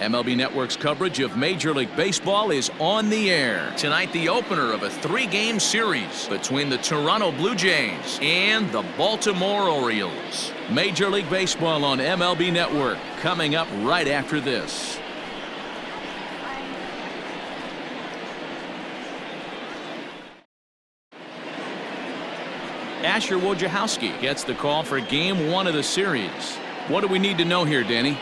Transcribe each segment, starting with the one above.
MLB Network's coverage of Major League Baseball is on the air. Tonight, the opener of a 3-game series between the Toronto Blue Jays and the Baltimore Orioles. Major League Baseball on MLB Network coming up right after this. Wojciechowski gets the call for Game 1 of the series. What do we need to know here, Danny?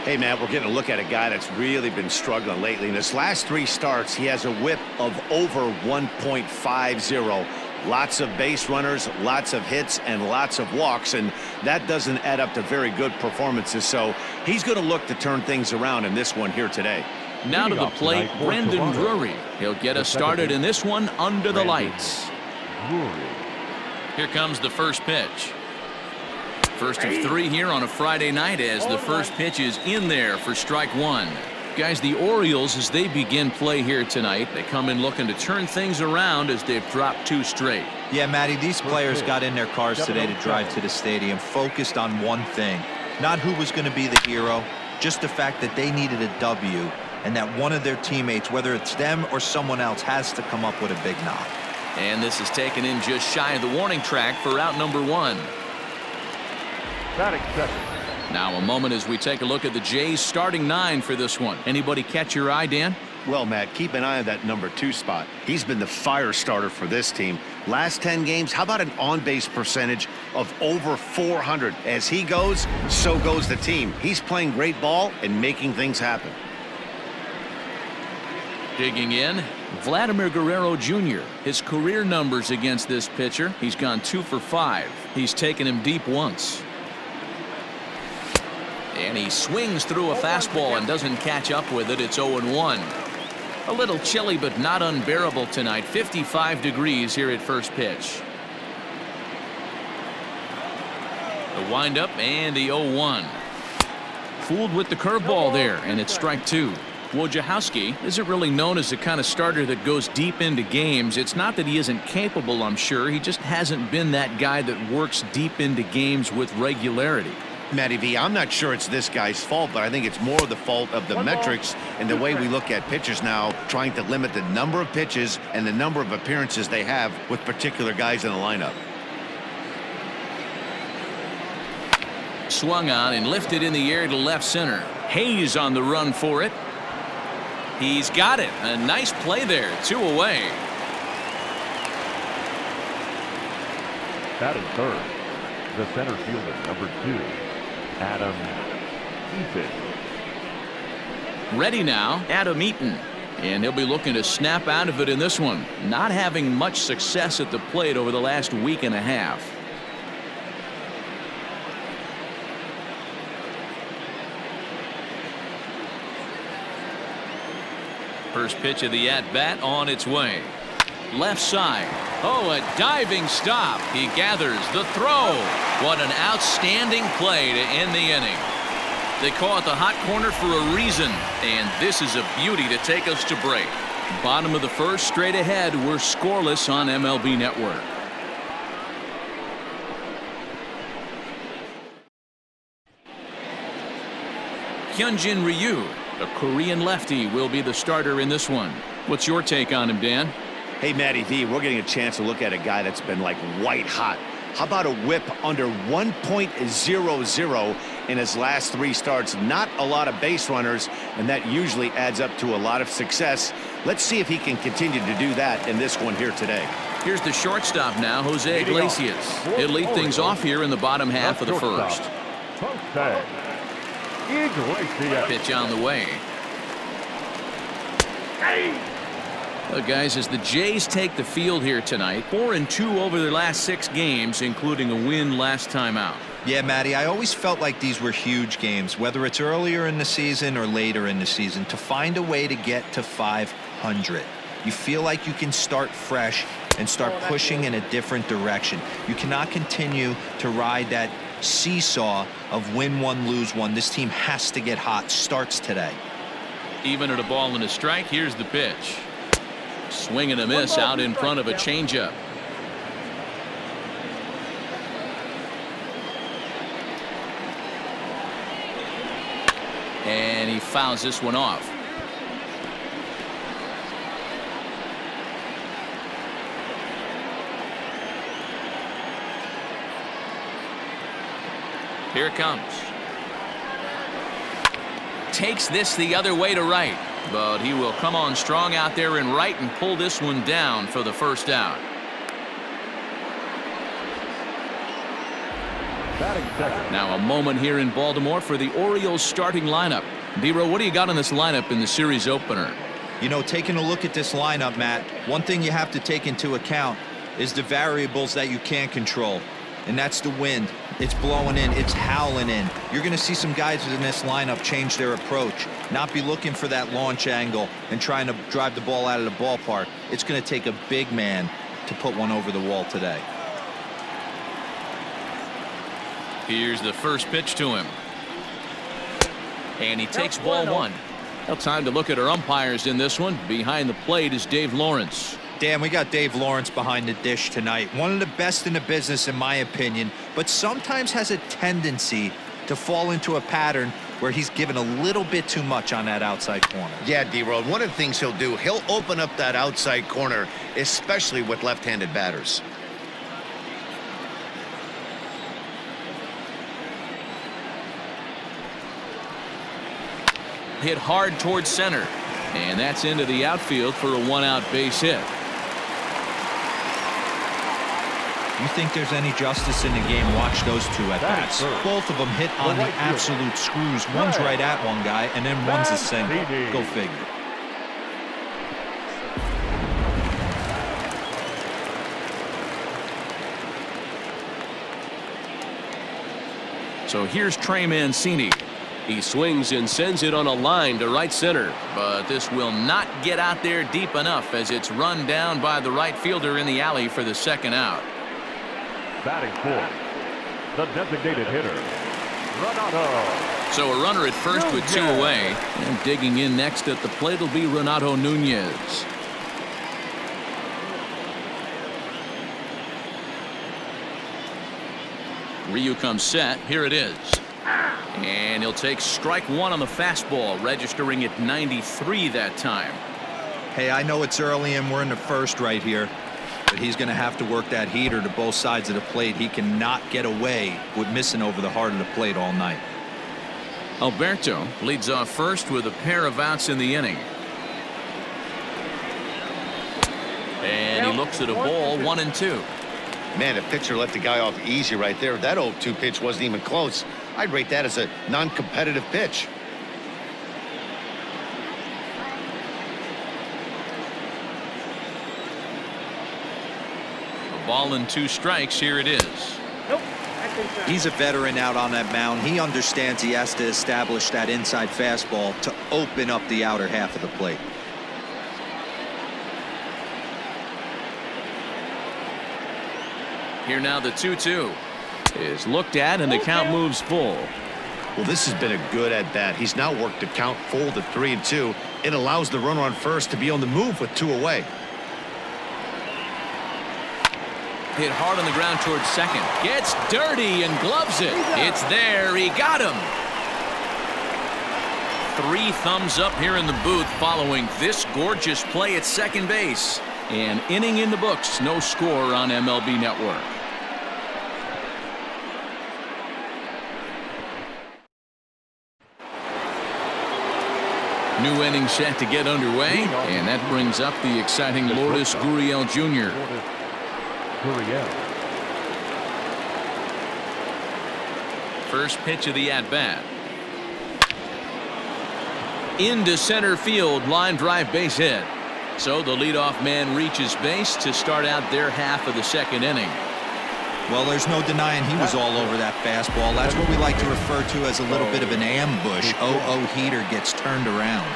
Hey, Matt, we're getting a look at a guy that's really been struggling lately. In his last 3 starts, he has a whip of over 1.50. Lots of base runners, lots of hits, and lots of walks, and that doesn't add up to very good performances. So he's going to look to turn things around in this one here today. Now to the plate, Brendan Drury. He'll get us started in this one under the lights. Here comes the first pitch. First of 3 here on a Friday night as the first pitch is in there for strike 1. Guys, the Orioles, as they begin play here tonight, they come in looking to turn things around as they've dropped 2 straight. Yeah, Matty, these players got in their cars today to drive to the stadium focused on one thing. Not who was going to be the hero, just the fact that they needed a W and that one of their teammates, whether it's them or someone else, has to come up with a big knock. And this is taken in just shy of the warning track for out number 1. Now a moment as we take a look at the Jays starting 9 for this one. Anybody catch your eye, Dan? Well, Matt, keep an eye on that number 2 spot. He's been the fire starter for this team. Last 10 games, how about an on-base percentage of over 400? As he goes, so goes the team. He's playing great ball and making things happen. Digging in, Vladimir Guerrero Jr. His career numbers against this pitcher, he's gone 2 for 5. He's taken him deep once. And he swings through a fastball and doesn't catch up with it. It's 0-1. A little chilly but not unbearable tonight. 55 degrees here at first pitch. The windup and the 0-1. Fooled with the curveball there, and it's strike 2. Wojciechowski isn't really known as the kind of starter that goes deep into games. It's not that he isn't capable, I'm sure. He just hasn't been that guy that works deep into games with regularity. Matty V, I'm not sure it's this guy's fault, but I think it's more the fault of the metrics and the way we look at pitchers now, trying to limit the number of pitches and the number of appearances they have with particular guys in the lineup. Swung on and lifted in the air to left center. Hayes on the run for it. He's got it. A nice play there. 2 away. Batting third, the center fielder, number 2, Adam Eaton. Ready now, Adam Eaton. And he'll be looking to snap out of it in this one. Not having much success at the plate over the last week and a half. First pitch of the at-bat on its way. Left side. Oh, a diving stop. He gathers the throw. What an outstanding play to end the inning. They call it the hot corner for a reason, and this is a beauty to take us to break. Bottom of the first, straight ahead. We're scoreless on MLB Network. Hyun-jin Ryu, a Korean lefty, will be the starter in this one. What's your take on him, Dan? Hey, Matty V, we're getting a chance to look at a guy that's been like white hot. How about a whip under 1.00 in his last 3 starts? Not a lot of base runners, and that usually adds up to a lot of success. Let's see if he can continue to do that in this one here today. Here's the shortstop now, Jose Iglesias. He'll lead things off here in the bottom half of the first. Pitch on the way. Well, guys, as the Jays take the field here tonight, 4-2 over their last 6 games, including a win last time out. Yeah, Matty, I always felt like these were huge games, whether it's earlier in the season or later in the season, to find a way to get to 500. You feel like you can start fresh and start pushing in a different direction. You cannot continue to ride that seesaw of win one, lose one. This team has to get hot. Starts today. Even at a ball and a strike, here's the pitch. Swing and a miss out in front of a changeup. And he fouls this one off. Here it comes. Takes this the other way to right, but he will come on strong out there in right and pull this one down for the first out. Now a moment here in Baltimore for the Orioles starting lineup. D-Row, what do you got on this lineup in the series opener? You know, taking a look at this lineup, Matt, one thing you have to take into account is the variables that you can't control, and that's the wind. It's blowing in, it's howling in. You're going to see some guys in this lineup change their approach, not be looking for that launch angle and trying to drive the ball out of the ballpark. It's going to take a big man to put one over the wall today. Here's the first pitch to him. And he takes ball one. Well, time to look at our umpires in this one. Behind the plate is Dave Lawrence. Dan, we got Dave Lawrence behind the dish tonight. One of the best in the business, in my opinion, but sometimes has a tendency to fall into a pattern where he's given a little bit too much on that outside corner. Yeah, D-Road, one of the things he'll do, he'll open up that outside corner, especially with left-handed batters. Hit hard towards center, and that's into the outfield for a one-out base hit. You think there's any justice in the game? Watch those two at bats. Both of them hit on the absolute screws. One's right at one guy, and then one's a single. Go figure. So here's Trey Mancini. He swings and sends it on a line to right center, but this will not get out there deep enough as it's run down by the right fielder in the alley for the second out. Batting fourth, the designated hitter, Renato. So a runner at first with two away, and digging in next at the plate will be Renato Nunez. Ryu comes set. Here it is. And he'll take strike one on the fastball, registering at 93 that time. Hey, I know it's early and we're in the first right here, but he's going to have to work that heater to both sides of the plate. He cannot get away with missing over the heart of the plate all night. Alberto leads off first with a pair of outs in the inning. And he looks at a ball, 1-2. Man, the pitcher let the guy off easy right there. That 0-2 pitch wasn't even close. I'd rate that as a non-competitive pitch. A ball and 2 strikes. Here it is. He's a veteran out on that mound. He understands he has to establish that inside fastball to open up the outer half of the plate. Here now the 2-2 is looked at, and the count moves full. Well, this has been a good at-bat. He's now worked the count full to 3-2. It allows the runner on first to be on the move with 2 away. Hit hard on the ground towards second. Gets dirty and gloves it. It's there. He got him. 3 thumbs up here in the booth following this gorgeous play at second base. An inning in the books. No score on MLB Network. New inning set to get underway, and that brings up the exciting Lourdes Gurriel Jr. First pitch of the at-bat. Into center field, line drive base hit. So the leadoff man reaches base to start out their half of the second inning. Well, there's no denying he was all over that fastball. That's what we like to refer to as a little bit of an ambush. 0-0 heater gets turned around.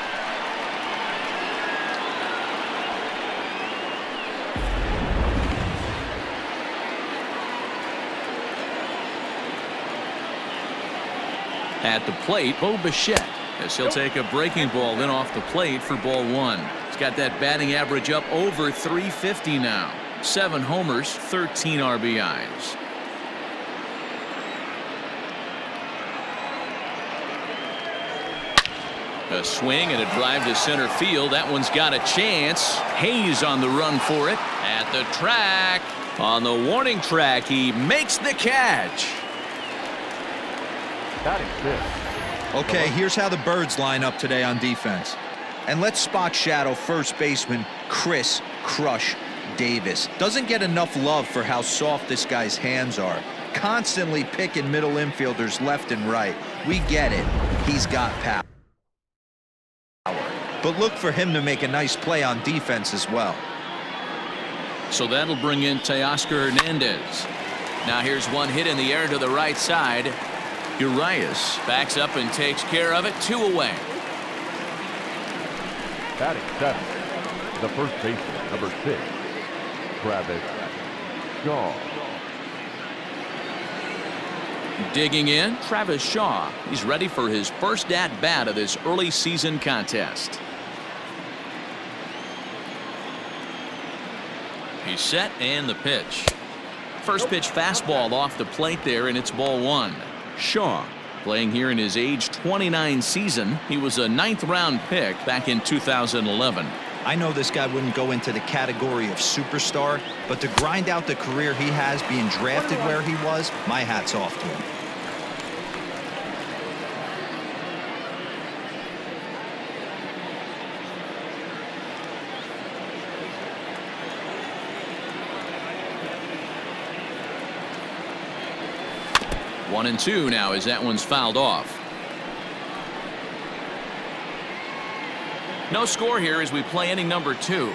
At the plate, Bo Bichette, as he'll take a breaking ball in off the plate for ball 1. He's got that batting average up over 350 now. 7 homers, 13 RBIs. A swing and a drive to center field. That one's got a chance. Hayes on the run for it. At the track. On the warning track, he makes the catch. Batting fifth. Okay, here's how the Birds line up today on defense. And let's spot shadow first baseman Chris Crush Davis. Doesn't get enough love for how soft this guy's hands are. Constantly picking middle infielders left and right. We get it. He's got power. But look for him to make a nice play on defense as well. So that'll bring in Teoscar Hernandez. Now here's one hit in the air to the right side. Urias backs up and takes care of it. 2 away. Batting seventh. The first baseman, number 6, Travis Shaw. Digging in, Travis Shaw. He's ready for his first at-bat of this early season contest. He's set and the pitch. First pitch fastball off the plate there, and it's ball 1. Shaw playing here in his age 29 season. He was a 9th round pick back in 2011. I know this guy wouldn't go into the category of superstar, but to grind out the career he has being drafted where he was, my hat's off to him. One and 2 now as that one's fouled off. No score here as we play inning number 2.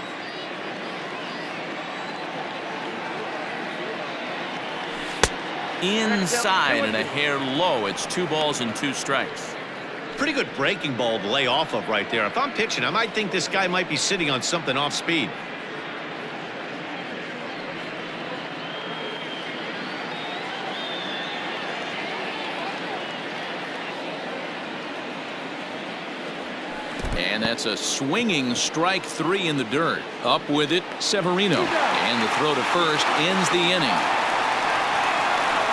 Inside and a hair low. It's 2 balls and 2 strikes. Pretty good breaking ball to lay off of right there. If I'm pitching, I might think this guy might be sitting on something off speed. And that's a swinging strike 3 in the dirt. Up with it, Severino. And the throw to first ends the inning.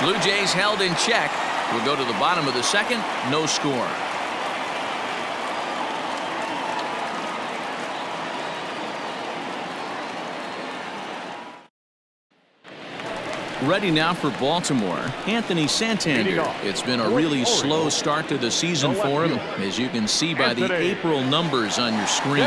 Blue Jays held in check. We'll go to the bottom of the second. No score. Ready now for Baltimore, Anthony Santander. It's been a really slow start to the season for him, as you can see by the April numbers on your screen.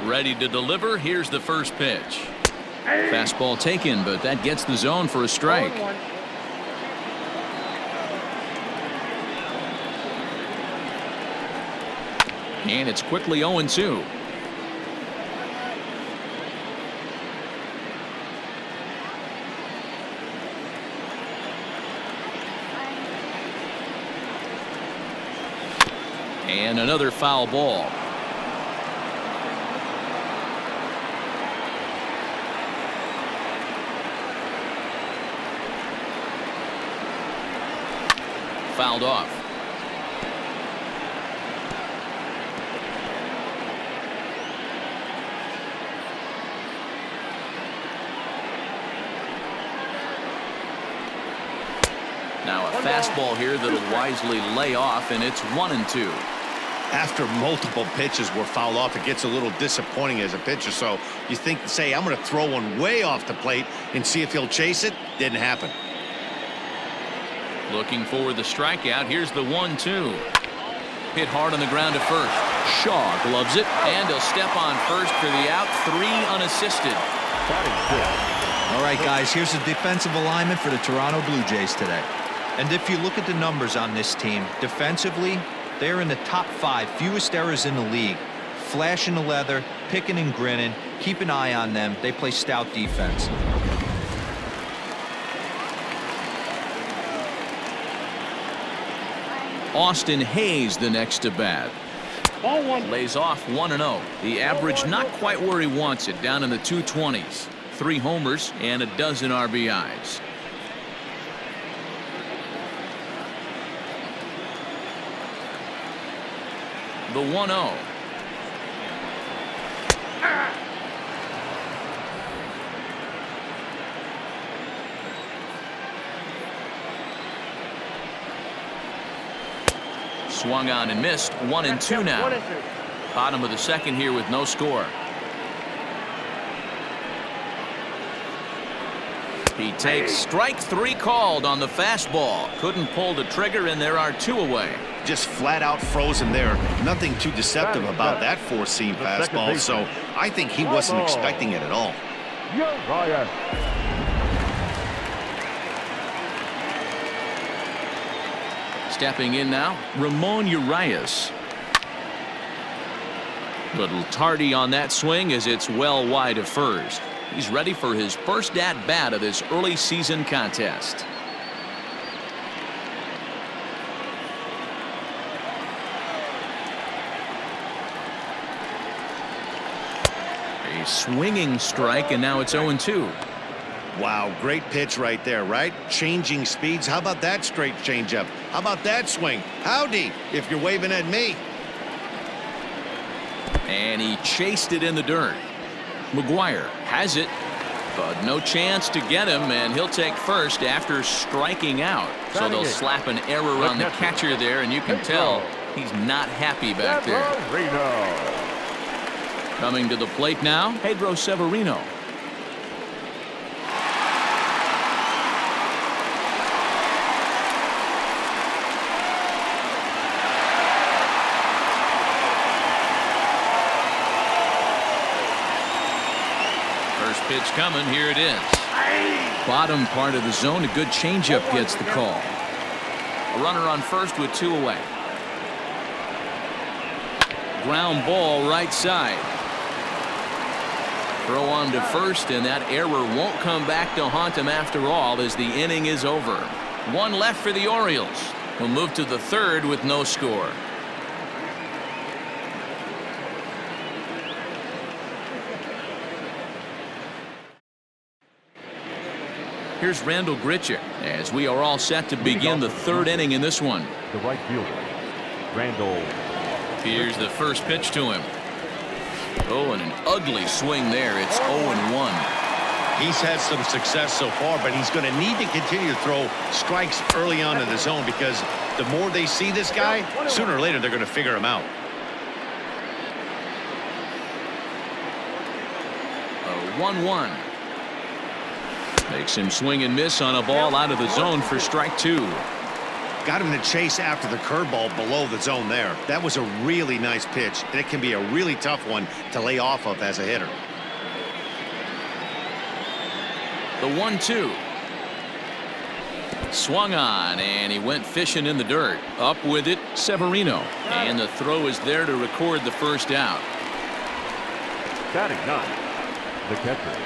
Ready to deliver. Here's the first pitch. Fastball taken, but that gets the zone for a strike. And it's quickly 0-2. And another foul ball. Fouled off. Now a fastball here that'll wisely lay off, and it's 1-2. After multiple pitches were fouled off, it gets a little disappointing as a pitcher. So you think, say, I'm going to throw one way off the plate and see if he'll chase it. Didn't happen. Looking for the strikeout. Here's the 1-2. Hit hard on the ground to first. Shaw gloves it, and he'll step on first for the out. 3 unassisted. All right, guys, here's the defensive alignment for the Toronto Blue Jays today. And if you look at the numbers on this team, defensively, they're in the top 5 fewest errors in the league. Flashing the leather, picking and grinning. Keep an eye on them. They play stout defense. Austin Hayes the next to bat. Ball 1. Lays off 1-0. The average not quite where he wants it, down in the 220s. 3 homers and a dozen RBIs. The 1-0. Swung on and missed. 1-2 now. Bottom of the second here with no score. He takes strike 3 called on the fastball. Couldn't pull the trigger, and there are 2 away. Just flat out frozen there. Nothing too deceptive about that four-seam fastball, so I think he wasn't expecting it at all. Stepping in now, Ramon Urias. Little tardy on that swing as it's well wide of first. He's ready for his first at-bat of this early season contest. A swinging strike, and now it's 0-2. Wow, great pitch right there, right? Changing speeds. How about that straight changeup? How about that swing? Howdy, if you're waving at me. And he chased it in the dirt. McGuire has it, but no chance to get him, and he'll take first after striking out. So they'll slap an error on the catcher there, and you can tell he's not happy back there. Coming to the plate now, Pedro Severino. Pitch coming. Here it is. Bottom part of the zone. A good changeup gets the call. A runner on first with 2 away. Ground ball right side. Throw on to first, and that error won't come back to haunt him after all as the inning is over. 1 left for the Orioles. We'll move to the third with no score. Here's Randall Grichuk as we are all set to begin the third inning in this one. The right fielder, Randall. Here's the first pitch to him. Oh, and an ugly swing there. It's 0-1. He's had some success so far, but he's going to need to continue to throw strikes early on in the zone because the more they see this guy, sooner or later they're going to figure him out. 1-1. Makes him swing and miss on a ball out of the zone for strike 2. Got him to chase after the curveball below the zone there. That was a really nice pitch, and it can be a really tough one to lay off of as a hitter. The 1-2. Swung on, and he went fishing in the dirt. Up with it, Severino. And the throw is there to record the first out. Batting 9, the catcher,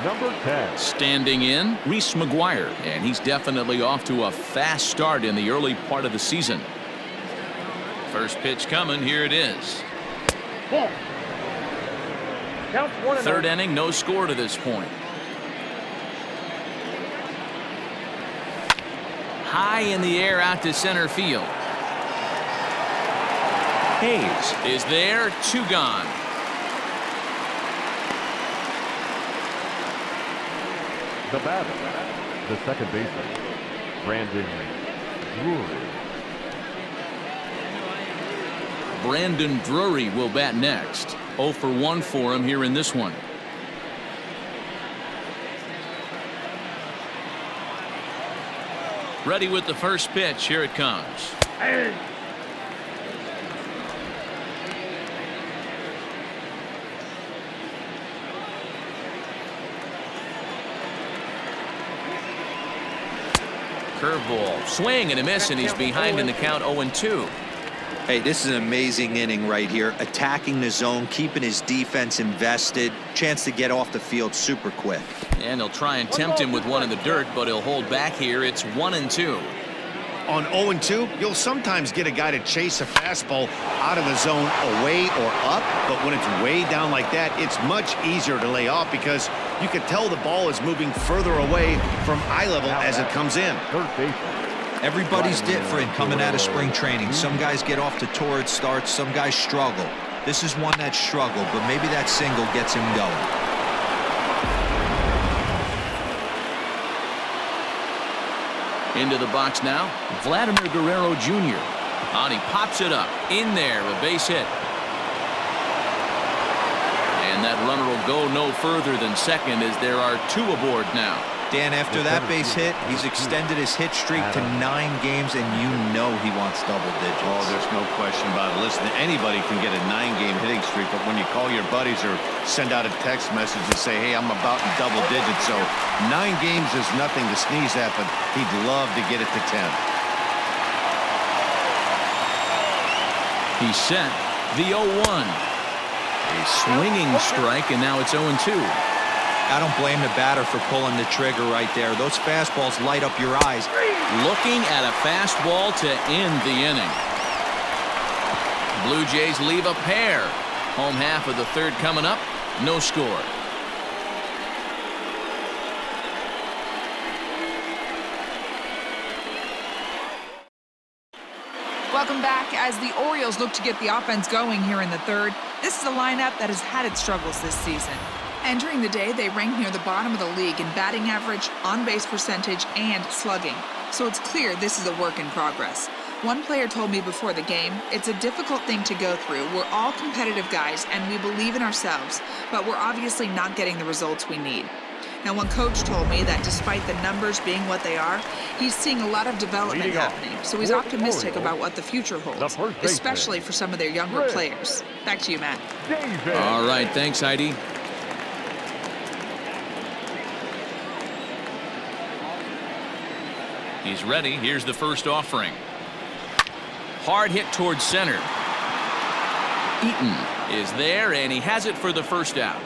number 10. Standing in, Reese McGuire, and he's definitely off to a fast start in the early part of the season. First pitch coming. Here it is. Third inning, no score to this point. High in the air out to center field. Hayes is there. 2 gone. The batter, the second baseman, Brandon Drury. Brandon Drury will bat next. 0 for 1 for him here in this one. Ready with the first pitch. Here it comes. Curveball, swing and a miss, and he's behind in the count. 0-2. Hey, this is an amazing inning right here. Attacking the zone, keeping his defense invested. Chance to get off the field super quick. And they'll try and tempt him with one in the dirt, but he'll hold back here. It's 1-2. On 0-2, you'll sometimes get a guy to chase a fastball out of the zone away or up, but when it's way down like that, it's much easier to lay off because you can tell the ball is moving further away from eye level as it comes in. Third baseman, Everybody's different coming out of spring training. Some guys get off to torrid starts, some guys struggle. This is one that struggled, but maybe that single gets him going. Into the box now, Vladimir Guerrero Jr. And he pops it up. In there, a base hit. And that runner will go no further than second as there are 2 aboard now. Dan, after that base hit, he's extended his hit streak to 9 games, and you know he wants double digits. Oh, there's no question about it. Listen, anybody can get a 9-game hitting streak, but when you call your buddies or send out a text message and say, hey, I'm about in double digits, so 9 games is nothing to sneeze at, but he'd love to get it to 10. He's set. The 0-1. A swinging strike, and now it's 0-2. I don't blame the batter for pulling the trigger right there. Those fastballs light up your eyes. Looking at a fastball to end the inning. Blue Jays leave a pair. Home half of the third coming up. No score. Welcome back. As the Orioles look to get the offense going here in the third, this is a lineup that has had its struggles this season. Entering the day, they rank near the bottom of the league in batting average, on-base percentage, and slugging. So it's clear this is a work in progress. One player told me before the game, it's a difficult thing to go through. We're all competitive guys, and we believe in ourselves, but we're obviously not getting the results we need. Now, one coach told me that despite the numbers being what they are, he's seeing a lot of development happening. So he's optimistic about what the future holds, especially for some of their younger players. Back to you, Matt. All right, thanks, Heidi. He's ready. Here's the first offering. Hard hit towards center. Eaton is there, and he has it for the first out.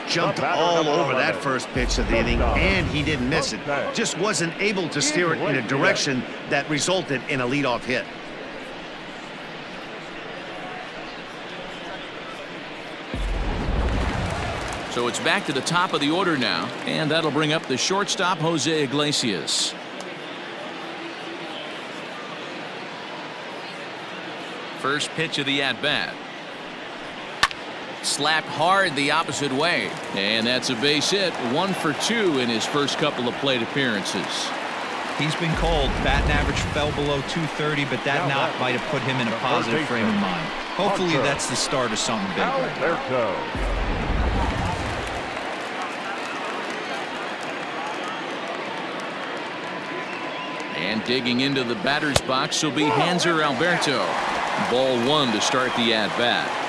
Jumped all over that first pitch of the inning, and he didn't miss it. Just wasn't able to steer it in a direction that resulted in a leadoff hit. So it's back to the top of the order now, and that'll bring up the shortstop, Jose Iglesias. First pitch of the at-bat. Slapped hard the opposite way, and that's a base hit. 1 for 2 in his first couple of plate appearances. He's been cold. Batting average fell below 230, but that knock might have put him in a positive frame of mind. Hopefully that's the start of something big. And digging into the batter's box will be Hanser Alberto. Ball 1 to start the at-bat.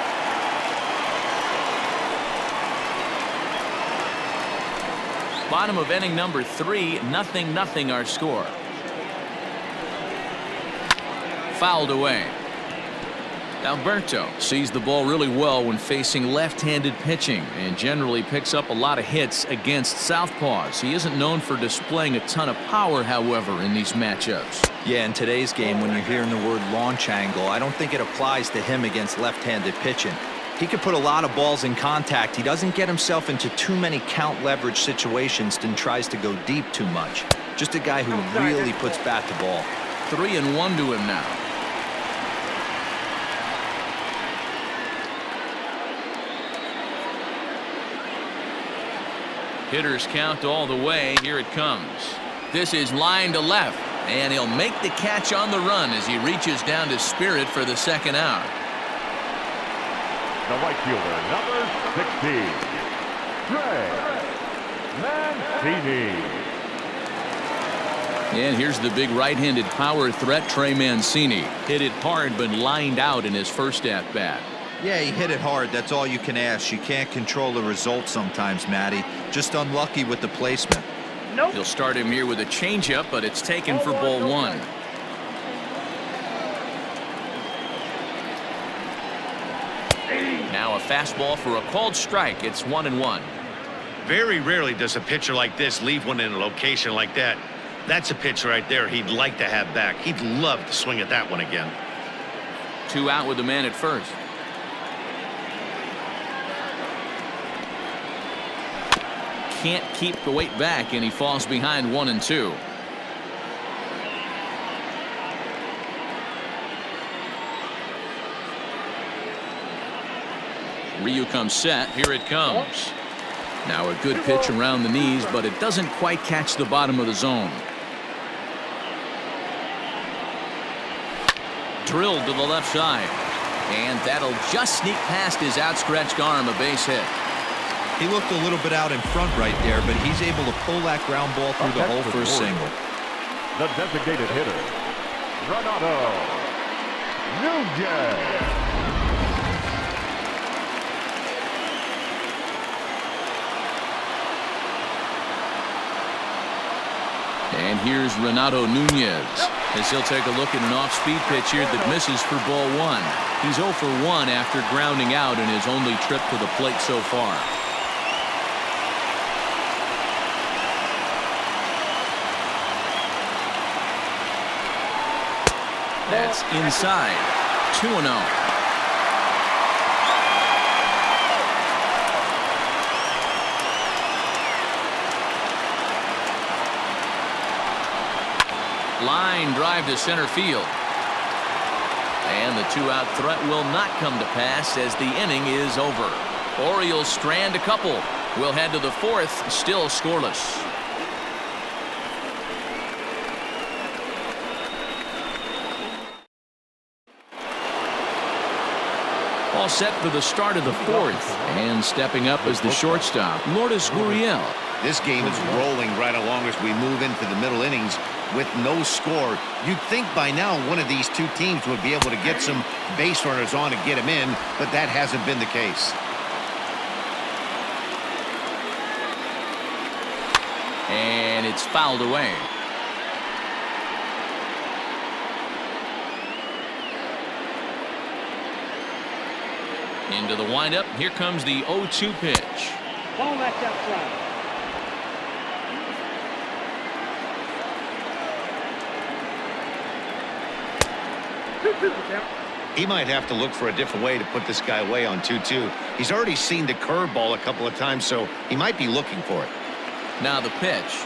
Bottom of inning number 3, 0-0 our score. Fouled away. Alberto sees the ball really well when facing left-handed pitching and generally picks up a lot of hits against southpaws. He isn't known for displaying a ton of power, however, in these matchups. Yeah, in today's game, when you're hearing the word launch angle, I don't think it applies to him against left-handed pitching. He could put a lot of balls in contact. He doesn't get himself into too many count leverage situations and tries to go deep too much. Just a guy who really puts bat to ball. 3-1 to him now. Hitters count all the way. Here it comes. This is line to left, and he'll make the catch on the run as he reaches down to Spirit for the second out. The right fielder, number 16, Trey Mancini. And here's the big right-handed power threat, Trey Mancini. Hit it hard, but lined out in his first at-bat. Yeah, he hit it hard. That's all you can ask. You can't control the result sometimes, Matty. Just unlucky with the placement. Nope. He'll start him here with a changeup, but it's taken for ball 1. Now a fastball for a called strike. It's 1-1. Very rarely does a pitcher like this leave one in a location like that. That's a pitch right there he'd like to have back. He'd love to swing at that one again. 2 out with the man at first. can't keep the weight back, and he falls behind 1-2. Ryu comes set. Here it comes. Now a good pitch around the knees, but it doesn't quite catch the bottom of the zone. Drilled to the left side. And that'll just sneak past his outstretched arm, a base hit. He looked a little bit out in front right there, but he's able to pull that ground ball through the hole for a single. The designated hitter, Renato Hyun-jin. And here's Renato Nunez as he'll take a look at an off-speed pitch here that misses for ball 1. He's 0 for 1 after grounding out in his only trip to the plate so far. That's inside. 2-0. Line drive to center field. And the 2-out threat will not come to pass as the inning is over. Orioles strand a couple. We'll head to the 4th, still scoreless. All set for the start of the 4th. And stepping up as the shortstop, Lourdes Gurriel. This game is rolling right along as we move into the middle innings with no score. You'd think by now one of these two teams would be able to get some base runners on and get them in, but that hasn't been the case. And it's fouled away. Into the windup. Here comes the 0-2 pitch. Ball left outside. He might have to look for a different way to put this guy away on 2-2. He's already seen the curveball a couple of times, so he might be looking for it. Now the pitch.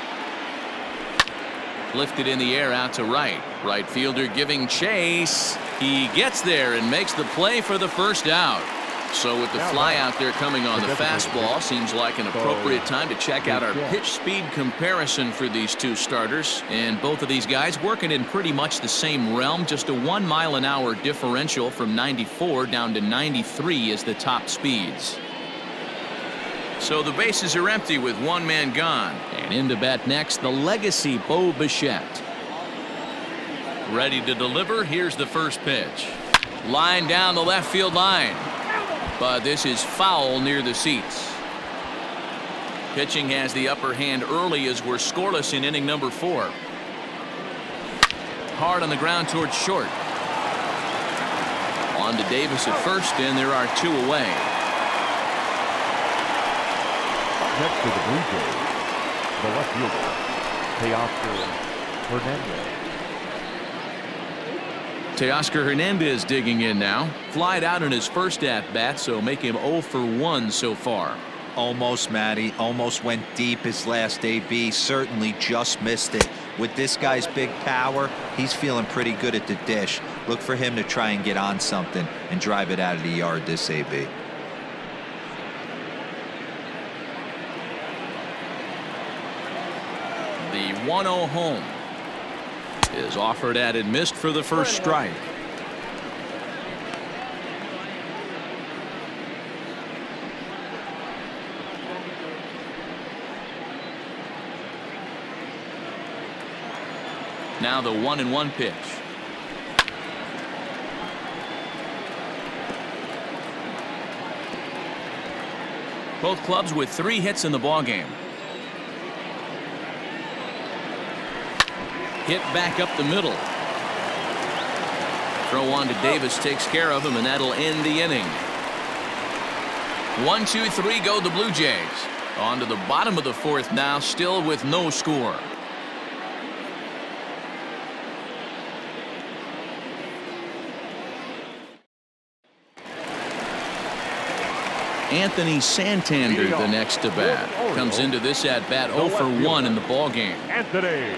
Lifted in the air out to right. Right fielder giving chase. He gets there and makes the play for the first out. So with the fly out there coming on the fastball, seems like an appropriate time to check out our pitch speed comparison for these two starters. And both of these guys working in pretty much the same realm. Just a 1 mile an hour differential from 94 down to 93 is the top speeds. So the bases are empty with one man gone. And in to bat next, the legacy Bo Bichette. Ready to deliver. Here's the first pitch. Line down the left field line. But this is foul near the seats. Pitching has the upper hand early as we're scoreless in inning number 4. Hard on the ground towards short. On to Davis at first, and there are 2 away. Next to the Blue Jays, the left fielder, Teoscar Hernandez. Teoscar Hernandez digging in now. Flied out in his first at-bat, so make him 0 for 1 so far. Almost, Matty. Almost went deep his last AB. Certainly just missed it. With this guy's big power, he's feeling pretty good at the dish. Look for him to try and get on something and drive it out of the yard this AB. The 1-0 home is offered at and missed for the first strike. Now the 1-1 pitch. Both clubs with 3 hits in the ballgame. Hit back up the middle. Throw on to Davis takes care of him, and that'll end the inning. 1, 2, 3 go the Blue Jays. On to the bottom of the 4th now, still with no score. Anthony Santander the next to bat. Comes into this at bat 0 for 1 in the ball game. Anthony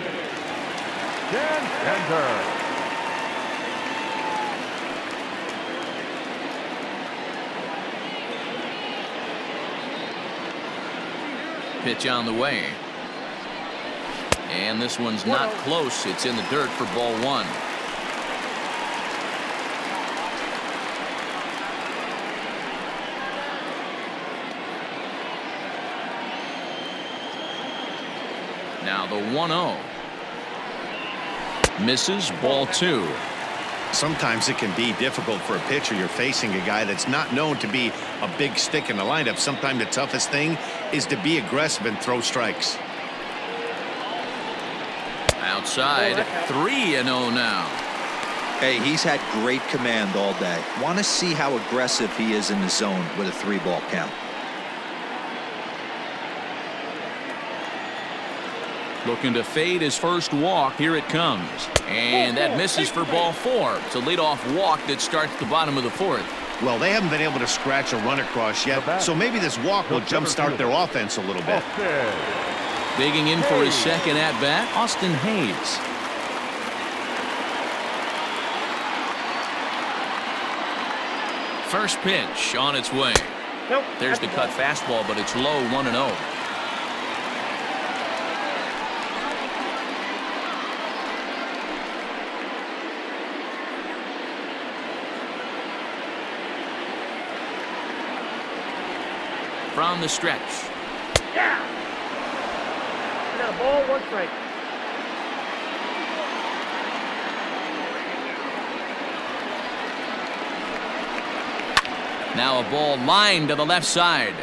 Santander. Pitch on the way. And this one's not close. It's in the dirt for ball 1. Now the 1-0. Misses, ball 2. Sometimes it can be difficult for a pitcher. You're facing a guy that's not known to be a big stick in the lineup. Sometimes the toughest thing is to be aggressive and throw strikes. Outside, 3-0 now. Hey, he's had great command all day. Want to see how aggressive he is in the zone with a 3-ball count. Looking to fade his first walk. Here it comes. And that misses for ball 4. It's a leadoff walk that starts the bottom of the 4th. Well, they haven't been able to scratch a run across yet, so maybe this walk will jumpstart their offense a little bit. Digging in for his second at-bat, Austin Hayes. First pitch on its way. There's the cut fastball, but it's low, 1-0. From the stretch. Yeah. I got a ball, 1 strike. Now a ball lined to the left side,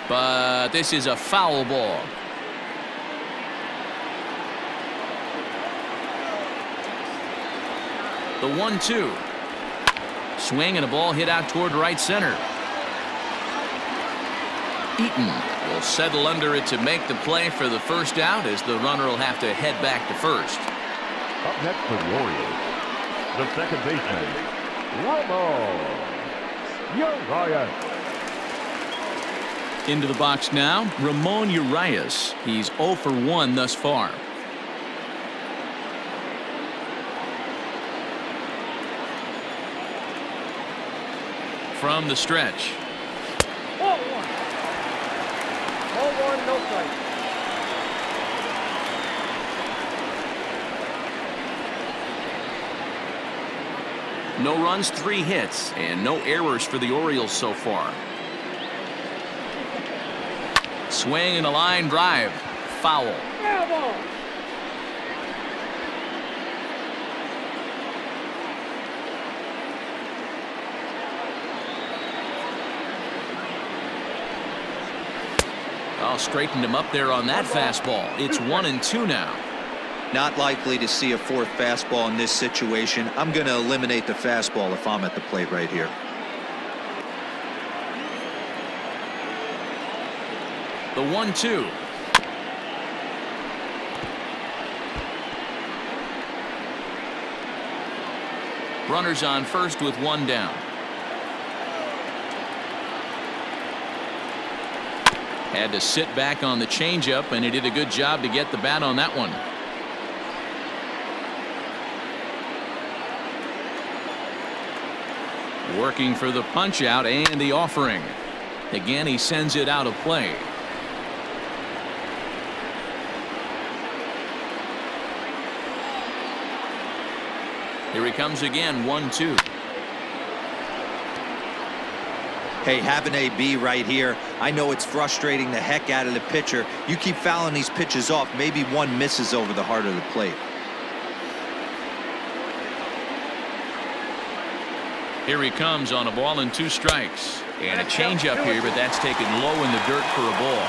but this is a foul ball. The 1-2. Swing and a ball hit out toward right center. Eaton will settle under it to make the play for the first out, as the runner will have to head back to first. Up next for the Orioles, the second baseman, Urias. Into the box now, Ramon Urias. He's 0 for 1 thus far. From the stretch. Ball 1. Ball 1, no strike. No runs, 3 hits, and no errors for the Orioles so far. Swing and a line drive. Foul. Foul ball. Oh, straightened him up there on that fastball. It's 1-2 now. Not likely to see a 4th fastball in this situation. I'm going to eliminate the fastball if I'm at the plate right here. The 1-2. Runners on first with 1 down. Had to sit back on the changeup, and he did a good job to get the bat on that one. Working for the punch out and the offering. Again, he sends it out of play. Here he comes again, 1-2. Hey, have an AB right here. I know it's frustrating the heck out of the pitcher. You keep fouling these pitches off, maybe one misses over the heart of the plate. Here he comes on a ball and 2 strikes. And a changeup here, but that's taken low in the dirt for a ball.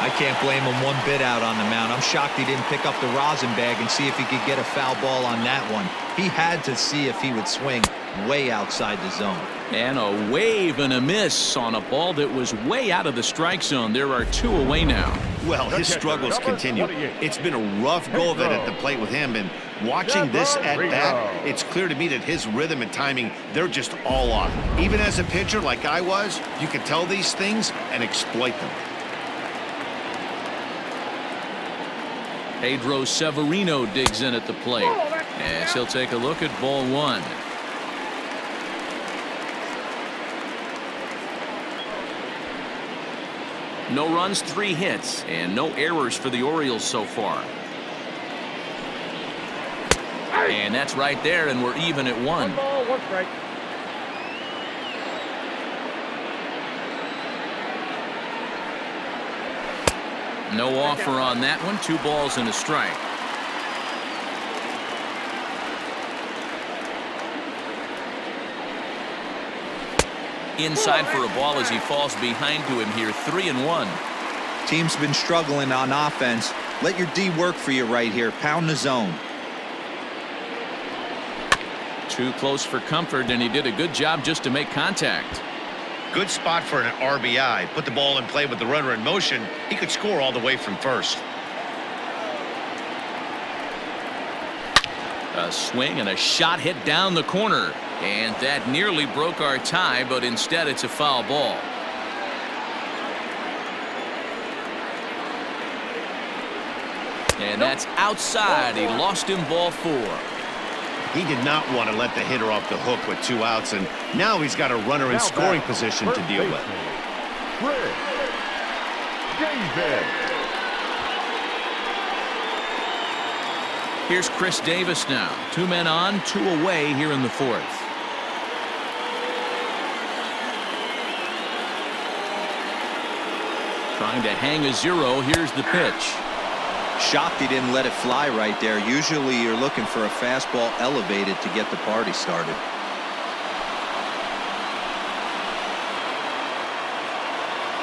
I can't blame him one bit out on the mound. I'm shocked he didn't pick up the rosin bag and see if he could get a foul ball on that one. He had to see if he would swing way outside the zone. And a wave and a miss on a ball that was way out of the strike zone. There are 2 away now. Well, his struggles continue. It's been a rough go of it at the plate with him, and watching this at bat, it's clear to me that his rhythm and timing, they're just all off. Even as a pitcher like I was, you could tell these things and exploit them. Pedro Severino digs in at the plate as he'll take a look at ball 1. No runs, 3 hits, and no errors for the Orioles so far. And that's right there, and we're even at 1. 1 ball, 1 strike. No offer on that one. 2 balls and a strike. Inside for a ball as he falls behind to him here. 3-1. Team's been struggling on offense. Let your D work for you right here. Pound the zone. Too close for comfort, and he did a good job just to make contact. Good spot for an RBI. Put the ball in play with the runner in motion. He could score all the way from first. A swing and a shot hit down the corner. And that nearly broke our tie, but instead it's a foul ball. And that's outside. He lost him, ball 4. He did not want to let the hitter off the hook with 2 outs, and now he's got a runner in scoring position to deal with. Here's Chris Davis now. 2 men on, 2 away here in the 4th. Trying to hang a 0. Here's the pitch. Shocked he didn't let it fly right there. Usually you're looking for a fastball elevated to get the party started.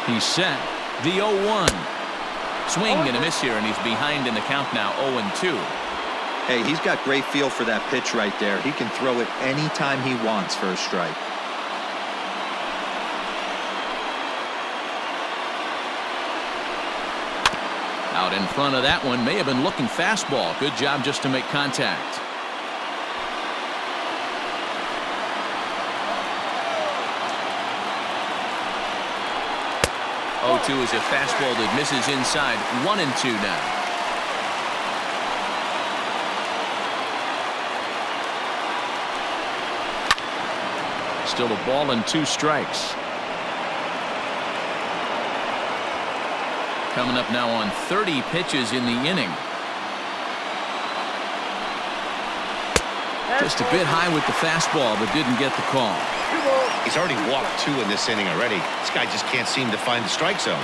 He's set. The 0-1. Swing and a miss here, and he's behind in the count now. 0-2. Hey, he's got great feel for that pitch right there. He can throw it anytime he wants for a strike. Out in front of that one, may have been looking fastball. Good job just to make contact. Oh, 2 is a fastball that misses inside. 1-2 now. Still a ball and 2 strikes. Coming up now on 30 pitches in the inning. Just a bit high with the fastball, but didn't get the call. He's already walked 2 in this inning already. This guy just can't seem to find the strike zone.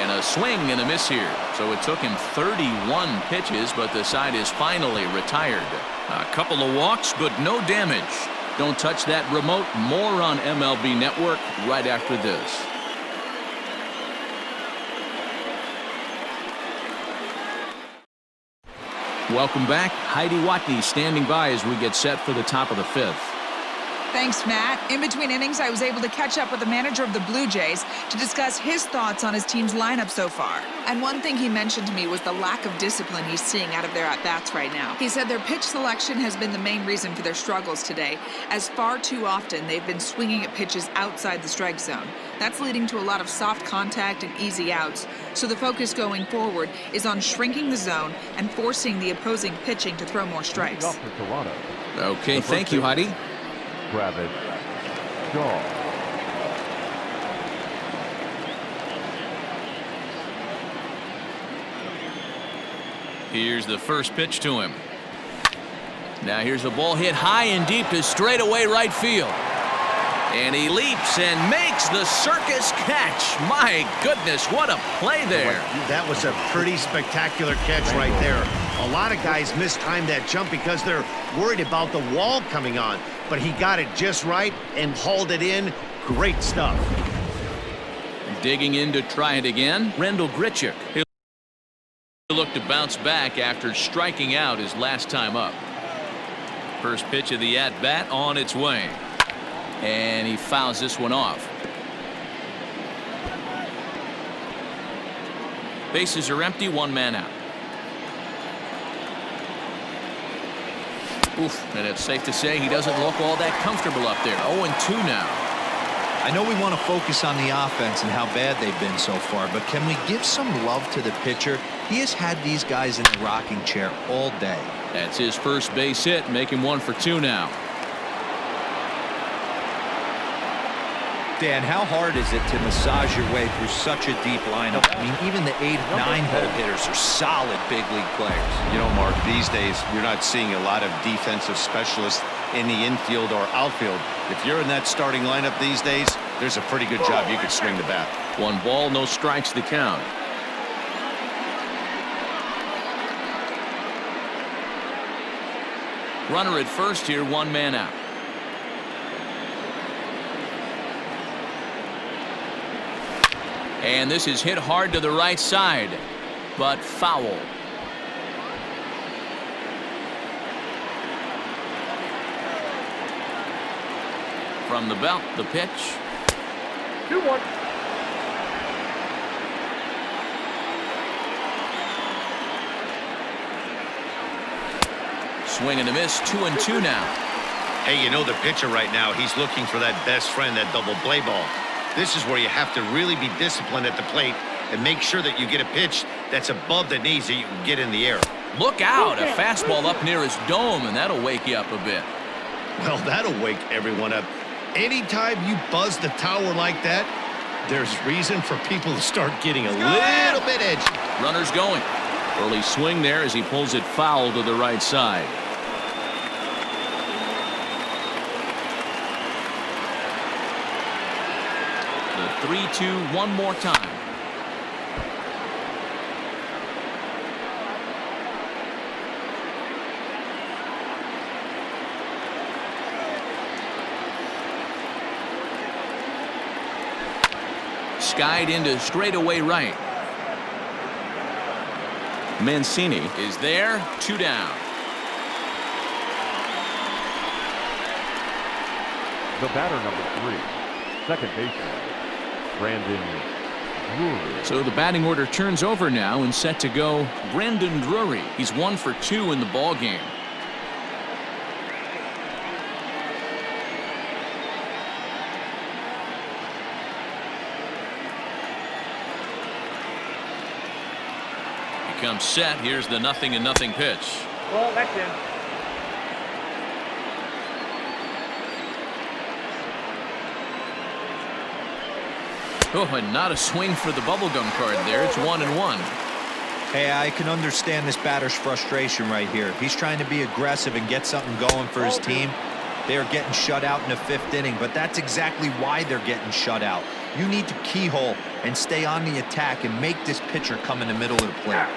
And a swing and a miss here. So it took him 31 pitches, but the side is finally retired. A couple of walks, but no damage. Don't touch that remote. More on MLB Network right after this. Welcome back. Heidi Watney standing by as we get set for the top of the 5th. Thanks, Matt. In between innings, I was able to catch up with the manager of the Blue Jays to discuss his thoughts on his team's lineup so far. And one thing he mentioned to me was the lack of discipline he's seeing out of their at-bats right now. He said their pitch selection has been the main reason for their struggles today, as far too often they've been swinging at pitches outside the strike zone. That's leading to a lot of soft contact and easy outs. So the focus going forward is on shrinking the zone and forcing the opposing pitching to throw more strikes. Okay, thank you, Heidi. Shawn. Here's the first pitch to him. Now here's a ball hit high and deep to straightaway right field. And he leaps and makes the circus catch. My goodness, what a play there. That was a pretty spectacular catch right there. A lot of guys mistimed that jump because they're worried about the wall coming on. But he got it just right and hauled it in. Great stuff. Digging in to try it again, Rendell Grichuk. He'll look to bounce back after striking out his last time up. First pitch of the at-bat on its way. And he fouls this one off. Bases are empty, one man out. Oof, and it's safe to say he doesn't look all that comfortable up there. 0-2 now. I know we want to focus on the offense and how bad they've been so far, but can we give some love to the pitcher? He has had these guys in the rocking chair all day. That's his first base hit, making 1 for 2 now. Dan, how hard is it to massage your way through such a deep lineup? I mean, even the 8, 9-hole hitters are solid big league players. You know, Mark, these days you're not seeing a lot of defensive specialists in the infield or outfield. If you're in that starting lineup these days, there's a pretty good job you could swing the bat. 1 ball, no strikes the count. Runner at first here, 1 man out. And this is hit hard to the right side, but foul. From the belt, the pitch. 2-1. Swing and a miss, 2-2 now. Hey, you know the pitcher right now, he's looking for that best friend, that double play ball. This is where you have to really be disciplined at the plate and make sure that you get a pitch that's above the knees that you can get in the air. Look out, a fastball up near his dome, and that'll wake you up a bit. Well, that'll wake everyone up. Anytime you buzz the tower like that, there's reason for people to start getting a little bit edgy. Runner's going. Early swing there as he pulls it foul to the right side. The 3-2 one more time. Skied into straightaway right. Mancini is there, 2 down. The batter, number 3, second baseman, Brandon Drury. So the batting order turns over now and set to go Brandon Drury. He's 1 for 2 in the ball game. He comes set. Here's the 0-0 pitch. Well, that's in. Oh, and not a swing for the bubblegum card there. It's 1-1. Hey, I can understand this batter's frustration right here. He's trying to be aggressive and get something going for his team. They are getting shut out in the 5th inning, but that's exactly why they're getting shut out. You need to keyhole and stay on the attack and make this pitcher come in the middle of the plate.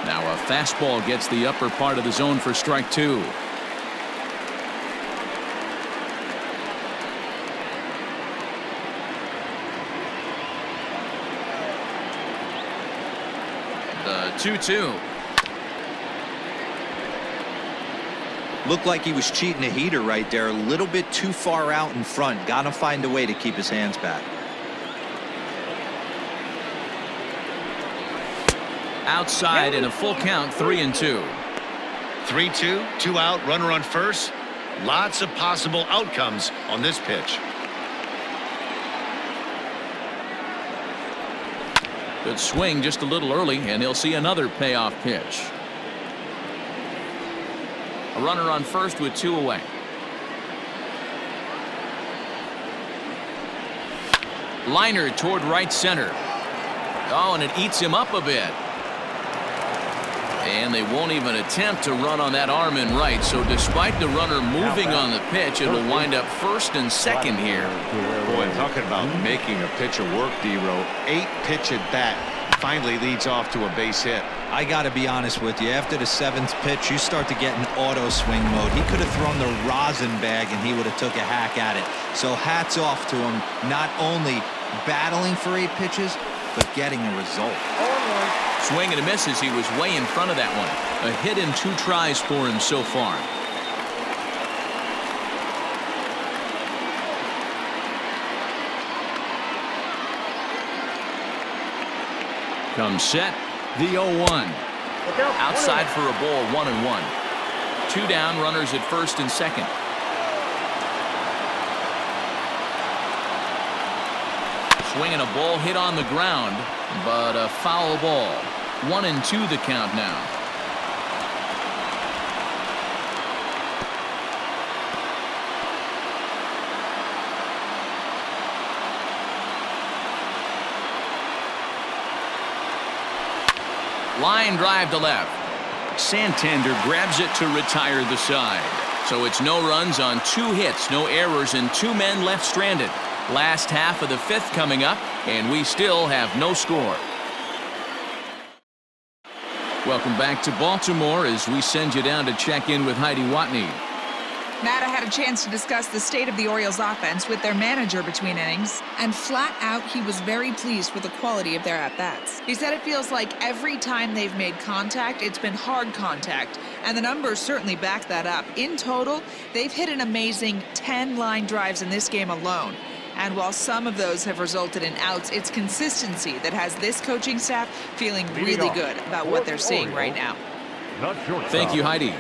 Now a fastball gets the upper part of the zone for strike 2. The 2-2. Looked like he was cheating a heater right there, a little bit too far out in front. Got to find a way to keep his hands back. Outside in a full count, 3-2. 3-2, 2 out, runner on first. Lots of possible outcomes on this pitch. Good swing just a little early, and he'll see another payoff pitch. A runner on first with 2 away. Liner toward right center. Oh, and it eats him up a bit. And they won't even attempt to run on that arm in right. So despite the runner moving on the pitch, it'll wind up first and second here. Boy, talking about making a pitcher work, D-Row. 8-pitch at bat finally leads off to a base hit. I got to be honest with you. After the 7th pitch, you start to get in auto swing mode. He could have thrown the rosin bag and he would have took a hack at it. So hats off to him, not only battling for 8 pitches, but getting a result. Swing and a miss as he was way in front of that one. A hit in 2 tries for him so far. Comes set, the 0-1. Outside for a ball, 1-1. 2 down, runners at first and second. Swinging a ball hit on the ground, but a foul ball. 1-2 the count now. Line drive to left. Santander grabs it to retire the side. So it's no runs on 2 hits, no errors, and 2 men left stranded. Last half of the 5th coming up, and we still have no score. Welcome back to Baltimore as we send you down to check in with Heidi Watney. Matt, I had a chance to discuss the state of the Orioles offense with their manager between innings, and flat out he was very pleased with the quality of their at-bats. He said it feels like every time they've made contact, it's been hard contact, and the numbers certainly back that up. In total, they've hit an amazing 10 line drives in this game alone. And while some of those have resulted in outs, it's consistency that has this coaching staff feeling really good about what they're seeing right now. Thank you, Heidi.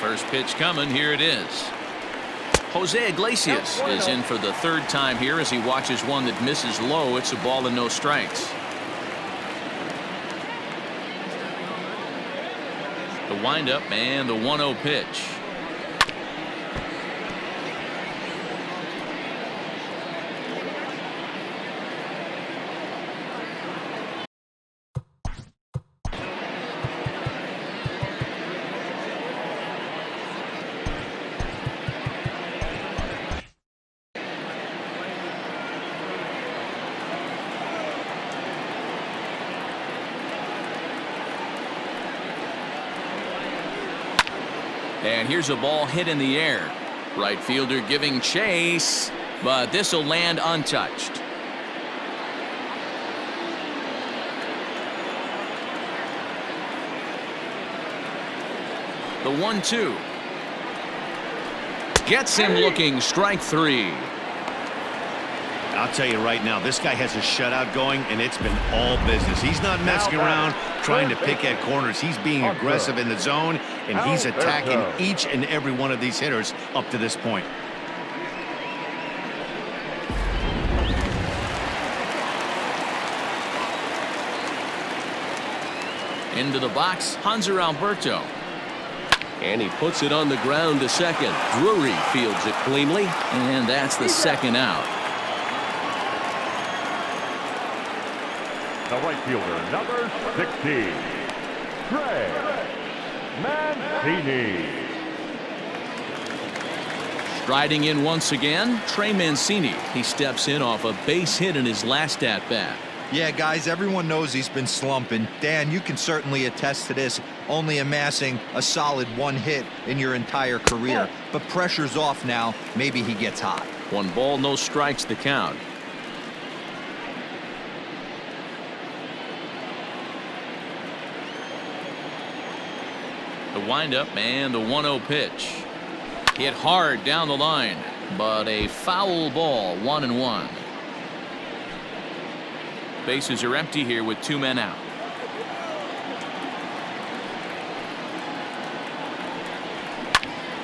First pitch coming. Here it is. Jose Iglesias is in for the 3rd time here as he watches one that misses low. It's a ball and no strikes. The windup and the 1-0 pitch. And here's a ball hit in the air. Right fielder giving chase, but this will land untouched. The 1-2. Gets him looking, strike 3. I'll tell you right now, this guy has a shutout going, and it's been all business. He's not messing around trying to pick at corners. He's being aggressive in the zone, and he's attacking each and every one of these hitters up to this point. Into the box, Hanser Alberto. And he puts it on the ground to second. Drury fields it cleanly, and that's the 2nd out. The right fielder, number 16, Trey Mancini. Striding in once again, Trey Mancini. He steps in off a base hit in his last at-bat. Yeah, guys, everyone knows he's been slumping. Dan, you can certainly attest to this, only amassing a solid 1 hit in your entire career. But pressure's off now. Maybe he gets hot. 1 ball, no strikes the count. The windup and the 1-0 pitch. Hit hard down the line, but a foul ball, 1-1. Bases are empty here with 2 men out.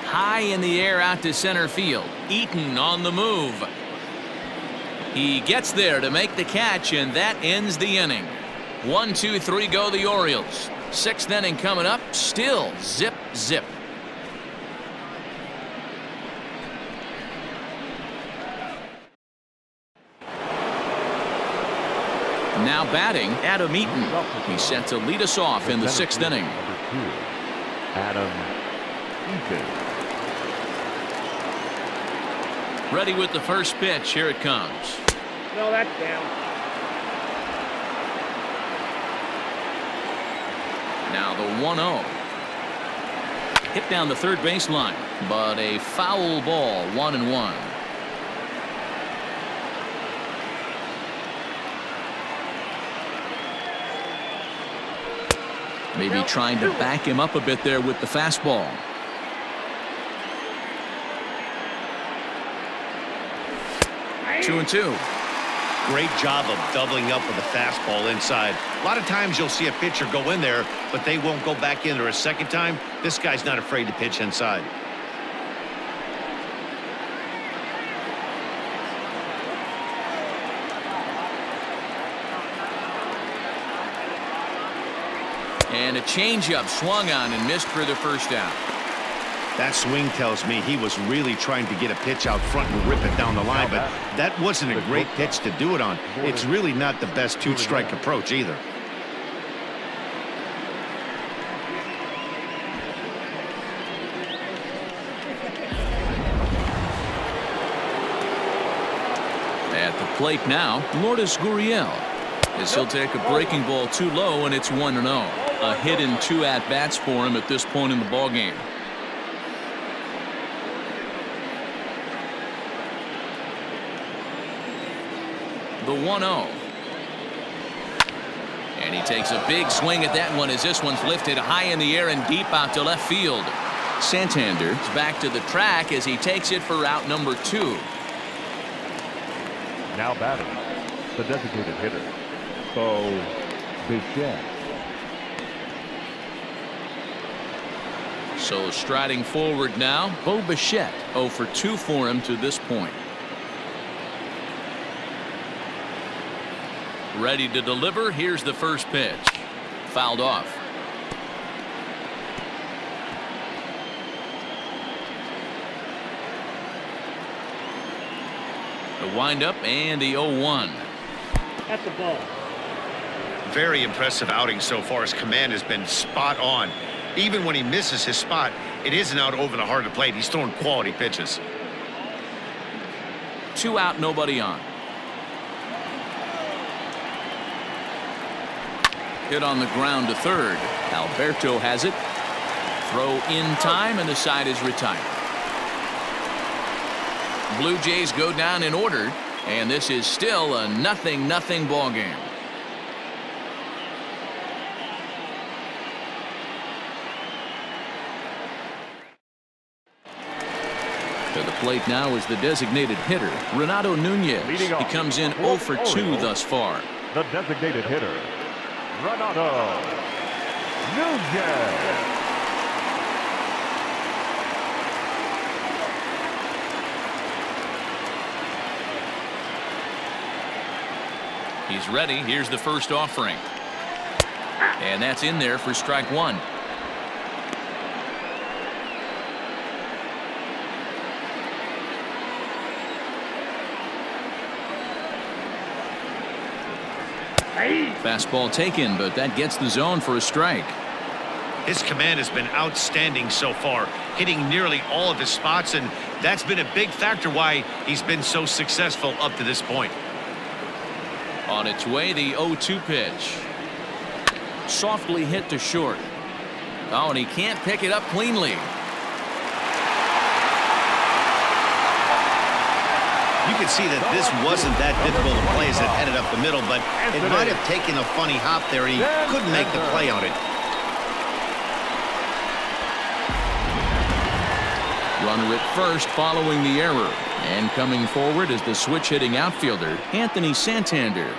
High in the air out to center field. Eaton on the move. He gets there to make the catch, and that ends the inning. 1, 2, 3 go the Orioles. 6th inning coming up, still zip, zip. Now batting, Adam Eaton. He's set to lead us off in the 6th inning. Number 2, Adam Eaton. Ready with the first pitch. Here it comes. No, that's down. Now the 1-0. Hit down the 3rd baseline, but a foul ball, 1-1. Maybe trying to back him up a bit there with the fastball. Two and 2. Great job of doubling up with a fastball inside. A lot of times you'll see a pitcher go in there, but they won't go back in there a second time. This guy's not afraid to pitch inside. And a changeup swung on and missed for the first out. That swing tells me he was really trying to get a pitch out front and rip it down the line, but that wasn't a great pitch to do it on. It's really not the best two-strike approach either. At the plate now, Lourdes Gurriel, as he'll take a breaking ball too low, and it's 1-0. A hit in 2 at-bats for him at this point in the ballgame. The 1-0. And he takes a big swing at that one as this one's lifted high in the air and deep out to left field. Santander's back to the track as he takes it for out number 2. Now batting, the designated hitter, Bichette. So striding forward now, Bo Bichette, 0 for 2 for him to this point. Ready to deliver. Here's the first pitch. Fouled off. The windup and the 0-1. That's the ball. Very impressive outing so far. His command has been spot on. Even when he misses his spot, it isn't out over the heart of the plate. He's throwing quality pitches. 2 out, nobody on. Hit on the ground to third. Alberto has it. Throw in time, and the side is retired. Blue Jays go down in order, and this is still a 0-0 ball game. To the plate now is the designated hitter, Renato Nunez. He comes in 0 for 2 thus far. The designated hitter, Renato Nunez. He's ready. Here's the first offering. And that's in there for strike 1. Fastball taken, but that gets the zone for a strike. His command has been outstanding so far, hitting nearly all of his spots, and that's been a big factor why he's been so successful up to this point. On its way, the 0-2 pitch. Softly hit to short. Oh, and he can't pick it up cleanly. You can see that this wasn't that difficult to play as it headed up the middle, but it might have taken a funny hop there, and he couldn't make the play on it. Runner at first following the error. And coming forward is the switch-hitting outfielder, Anthony Santander.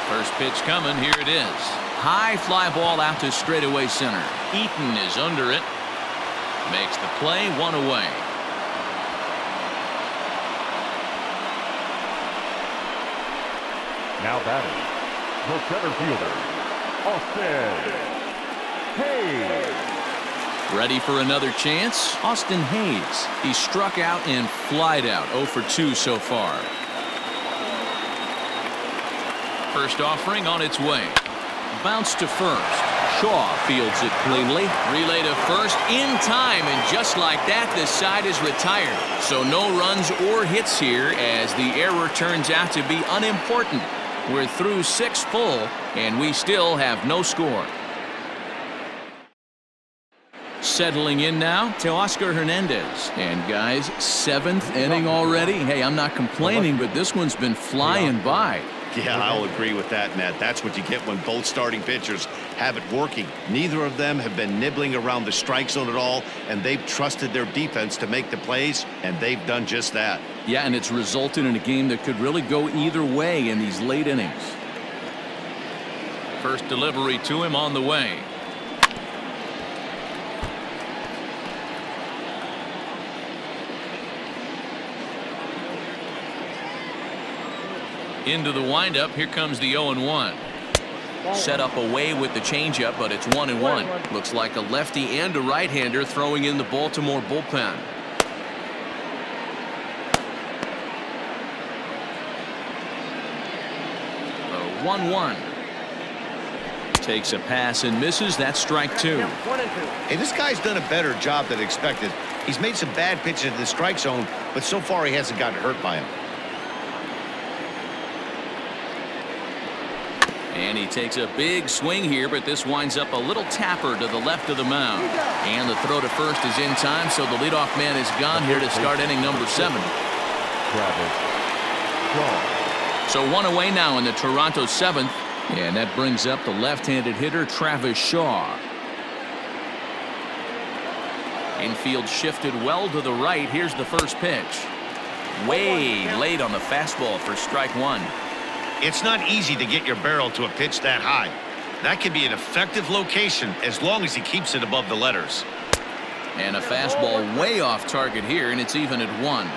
First pitch coming. Here it is. High fly ball out to straightaway center. Eaton is under it. Makes the play, 1 away. Now batting, the center fielder, Austin Hayes. Ready for another chance? Austin Hayes. He struck out and flied out. 0 for 2 so far. First offering on its way. Bounce to first. Shaw fields it cleanly. Relay to first in time, and just like that, the side is retired. So no runs or hits here as the error turns out to be unimportant. We're through 6 full, and we still have no score. Settling in now to Oscar Hernandez. And guys, 7th inning already. Hey, I'm not complaining, but this one's been flying by. Yeah, I'll agree with that, Matt. That's what you get when both starting pitchers have it working. Neither of them have been nibbling around the strike zone at all, and they've trusted their defense to make the plays, and they've done just that. Yeah, and it's resulted in a game that could really go either way in these late innings. First delivery to him on the way. Into the windup. Here comes the 0-1. Set up away with the changeup, but it's 1-1. Looks like a lefty and a right-hander throwing in the Baltimore bullpen. The 1-1. Takes a pass and misses. That's strike 2. Hey, this guy's done a better job than expected. He's made some bad pitches in the strike zone, but so far he hasn't gotten hurt by him. And he takes a big swing here, but this winds up a little tapper to the left of the mound. And the throw to first is in time, so the leadoff man is gone here to start inning number 7. So 1 away now in the Toronto 7th, and that brings up the left-handed hitter Travis Shaw. Infield shifted well to the right. Here's the first pitch. Way late on the fastball for strike 1. It's not easy to get your barrel to a pitch that high. That can be an effective location as long as he keeps it above the letters. And a fastball way off target here, and it's even at 1.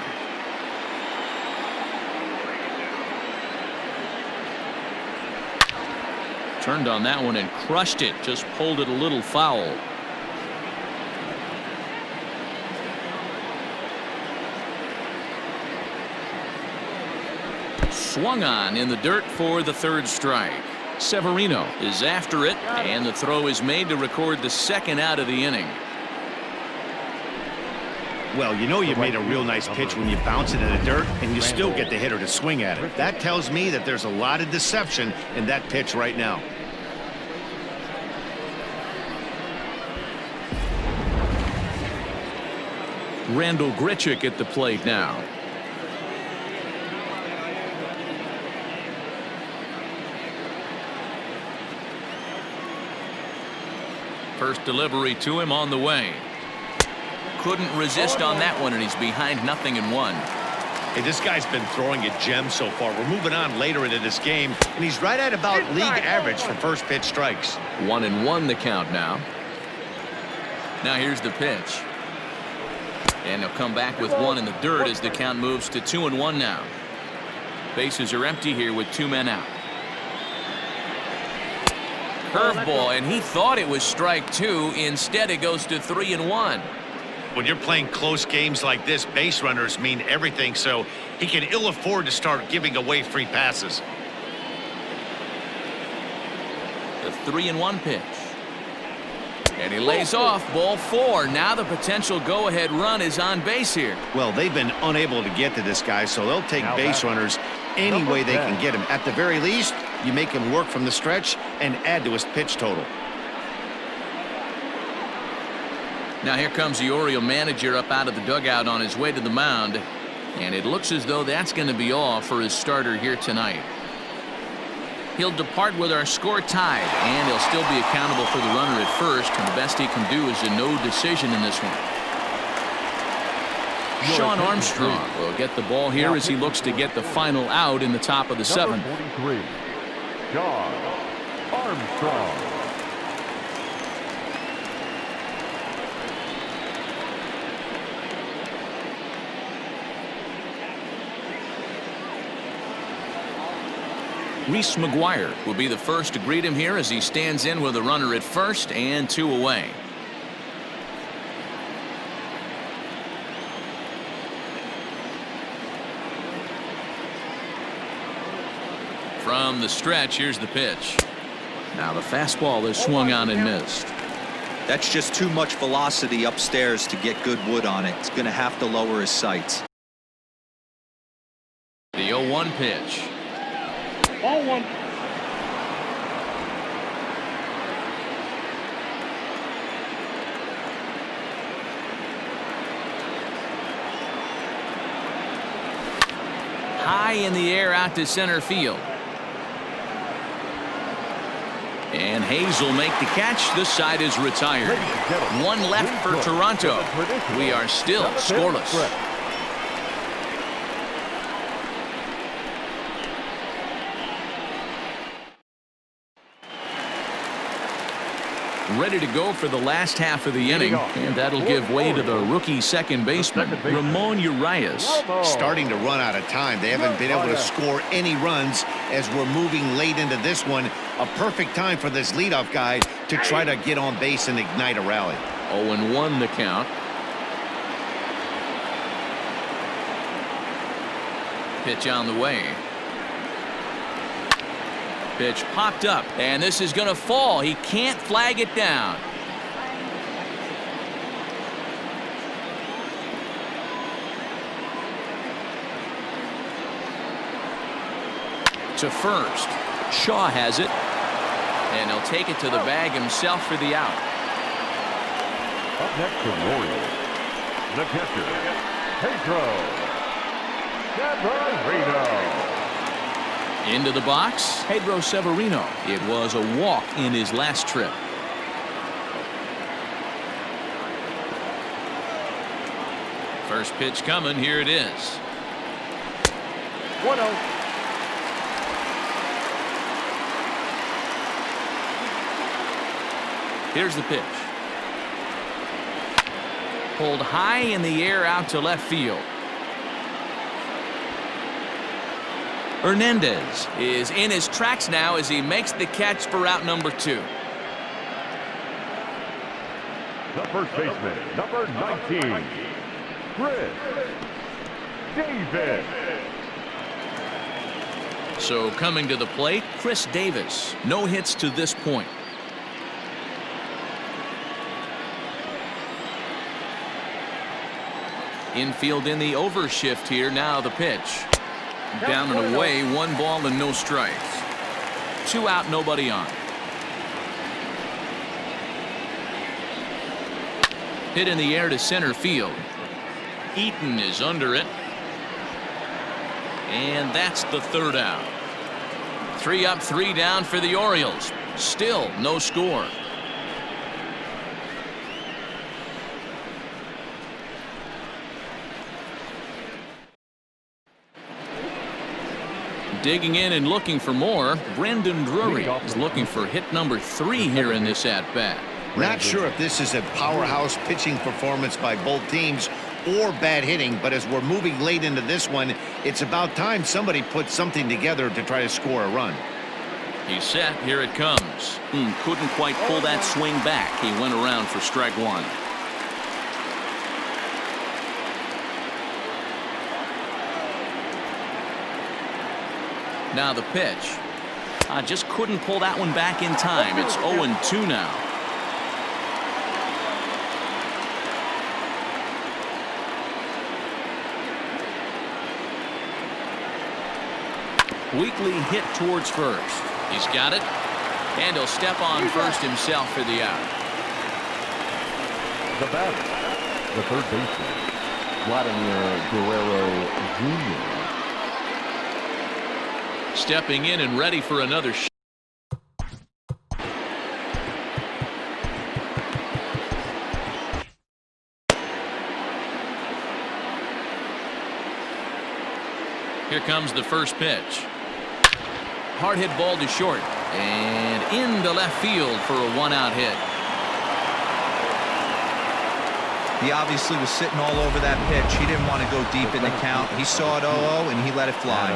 Turned on that one and crushed it. Just pulled it a little foul. Swung on in the dirt for the 3rd strike. Severino is after it, and the throw is made to record the 2nd out of the inning. Well, you know you've made a real nice pitch when you bounce it in the dirt and you still get the hitter to swing at it. That tells me that there's a lot of deception in that pitch right now. Randall Grichuk at the plate now. First delivery to him on the way. Couldn't resist on that one, and he's behind 0-1. Hey, this guy's been throwing a gem so far. We're moving on later into this game, and he's right at about league average for first pitch strikes. 1-1 the count now. Now here's the pitch. And he'll come back with 1 in the dirt as the count moves to 2-1 now. Bases are empty here with 2 men out. Curveball, and he thought it was strike 2. Instead, it goes to 3-1. When you're playing close games like this, base runners mean everything, so he can ill afford to start giving away free passes. The 3-1 pitch. And he lays off ball 4. Now the potential go-ahead run is on base here. Well, they've been unable to get to this guy, so they'll take base runners any way they can get him. At the very least, you make him work from the stretch and add to his pitch total. Now here comes the Oriole manager up out of the dugout on his way to the mound. And it looks as though that's going to be all for his starter here tonight. He'll depart with our score tied, and he'll still be accountable for the runner at first, and the best he can do is a no decision in this one. Shawn Armstrong will get the ball here as he looks to get the final out in the top of the 7th. 43, Shawn Armstrong. Reese McGuire will be the first to greet him here as he stands in with a runner at first and 2 away. From the stretch, here's the pitch. Now the fastball is swung on and missed. That's just too much velocity upstairs to get good wood on it. It's going to have to lower his sights. The 0-1 pitch. Ball 1. high in the air out to center field. And Hayes will make the catch. This side is retired. One left for Toronto. We are still scoreless. Ready to go for the last half of the inning, and that'll give way to the rookie second baseman, Ramon Urias. Starting to run out of time. They haven't been able to score any runs as we're moving late into this one. A perfect time for this leadoff guy to try to get on base and ignite a rally. 0-1 the count. Pitch on the way. Pitch popped up, and this is going to fall. He can't flag it down. To first. Shaw has it, and he'll take it to the bag himself for the out. Up next for the Orioles, the catcher, Pedro Severino. Into the box, Pedro Severino. It was a walk in his last trip. First pitch coming. Here it is. 1-0. Here's the pitch. Pulled high in the air out to left field. Hernandez is in his tracks now as he makes the catch for out number 2. The first baseman, number 19, Chris Davis. So coming to the plate, Chris Davis. No hits to this point. Infield in the overshift here. Now the pitch. Down and away, 1 ball and no strikes. 2 out, nobody on. Hit in the air to center field. Eaton is under it. And that's the 3rd out. 3 up, 3 down for the Orioles. Still no score. Digging in and looking for more, Brandon Drury is looking for hit number 3 here in this at-bat. Not sure if this is a powerhouse pitching performance by both teams or bad hitting, but as we're moving late into this one, it's about time somebody put something together to try to score a run. He's set. Here it comes. Couldn't quite pull that swing back. He went around for strike 1. Now the pitch. I just couldn't pull that one back in time. It's 0-2 now. Weakly hit towards first. He's got it. And he'll step on first himself for the out. The batter, the third baseman, Vladimir Guerrero Jr. Stepping in and ready for another shot. Here comes the first pitch. Hard hit ball to short and into left field for a 1-out hit. He obviously was sitting all over that pitch. He didn't want to go deep in the count. He saw it 0-0 and he let it fly.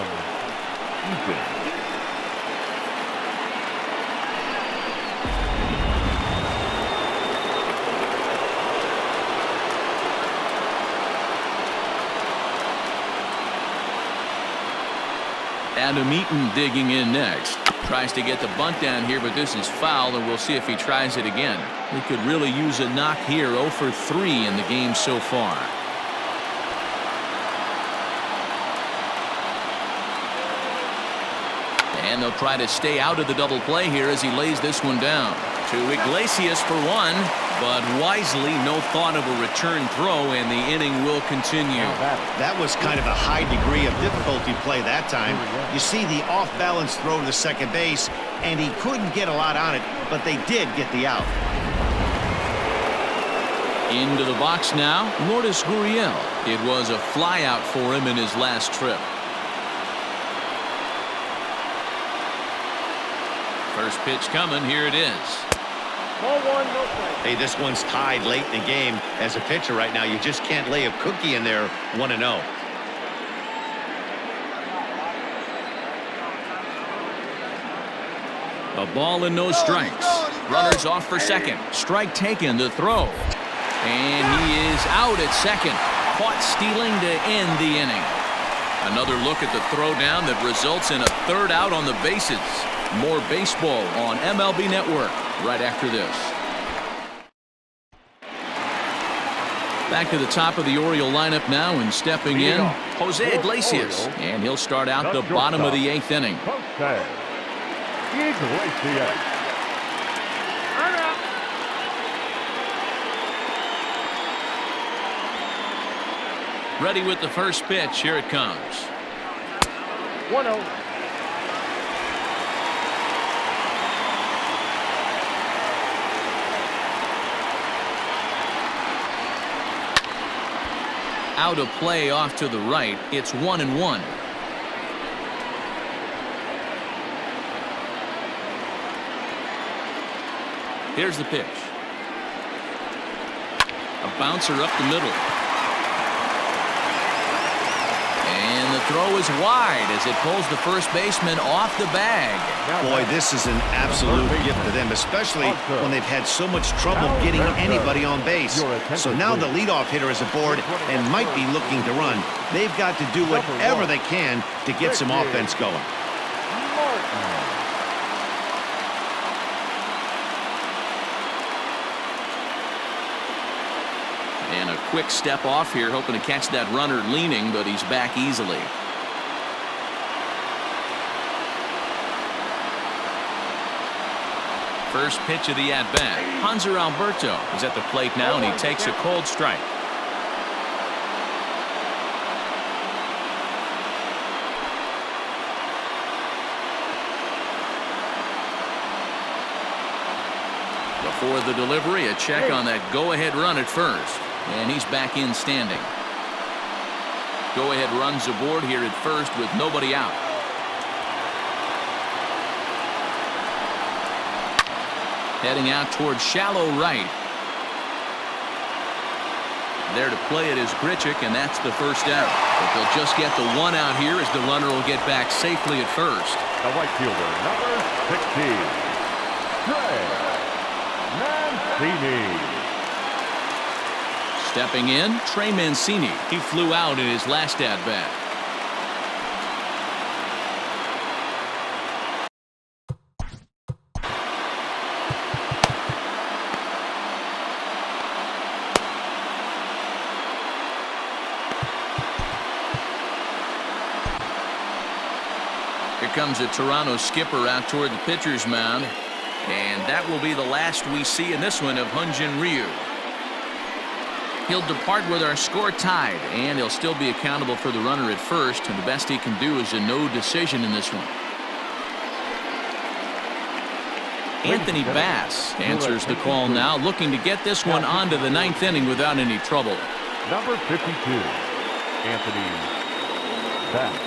Adam Eaton digging in next. Tries to get the bunt down here, but this is foul, and we'll see if he tries it again. We could really use a knock here. 0 for 3 in the game so far. And they'll try to stay out of the double play here as he lays this one down. To Iglesias for 1. But wisely, no thought of a return throw, and the inning will continue. That was kind of a high degree of difficulty play that time. You see the off-balance throw to second base, and he couldn't get a lot on it, but they did get the out. Into the box now, Lourdes Gurriel. It was a flyout for him in his last trip. First pitch coming. Here it is. Hey, this one's tied late in the game. As a pitcher right now, you just can't lay a cookie in there 1-0. A ball and no strikes. Runners off for second. Strike taken to throw. And he is out at second. Caught stealing to end the inning. Another look at the throwdown that results in a third out on the bases. More baseball on MLB Network right after this. Back to the top of the Oriole lineup now, and stepping in, Jose Iglesias. And he'll start out the bottom of the 8th inning. Iglesias. Ready with the first pitch. Here it comes. 1-0. Out of play off to the right. It's 1-1. Here's the pitch. A bouncer up the middle. And the throw is wide as it pulls the first baseman off the bag. Boy, this is an absolute gift to them, especially when they've had so much trouble getting anybody on base. So now the leadoff hitter is aboard and might be looking to run. They've got to do whatever they can to get some offense going. And a quick step off here, hoping to catch that runner leaning, but he's back easily. First pitch of the at-bat. Hanser Alberto is at the plate now, and he takes a cold strike. Before the delivery, a check on that go-ahead run at first. And he's back in standing. Go-ahead runs aboard here at first with nobody out. Heading out towards shallow right. There to play it is Grichuk, and that's the first out. But they'll just get the one out here as the runner will get back safely at first. The right fielder, number 16, Trey Mancini. Stepping in, Trey Mancini. He flew out in his last at-bat. Here comes a Toronto skipper out toward the pitcher's mound. And that will be the last we see in this one of Hyun-jin Ryu. He'll depart with our score tied, and he'll still be accountable for the runner at first, and the best he can do is a no decision in this one. Anthony Bass answers the call now, looking to get this one onto the 9th inning without any trouble. Number 52, Anthony Bass.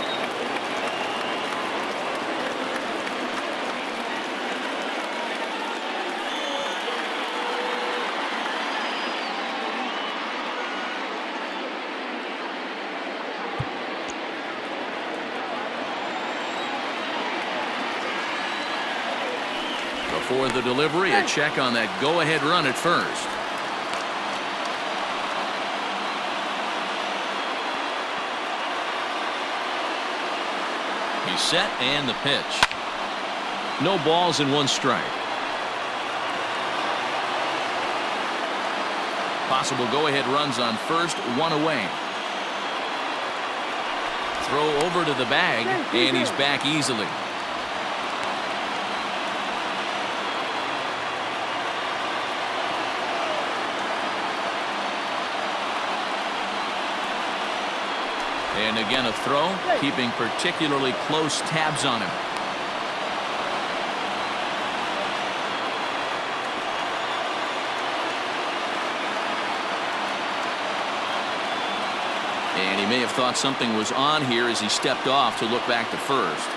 Before the delivery, a check on that go-ahead run at first. He's set, and the pitch. No balls and one strike. Possible go-ahead runs on first, one away. Throw over to the bag, and he's back easily. And again, a throw, keeping particularly close tabs on him. And he may have thought something was on here as he stepped off to look back to first.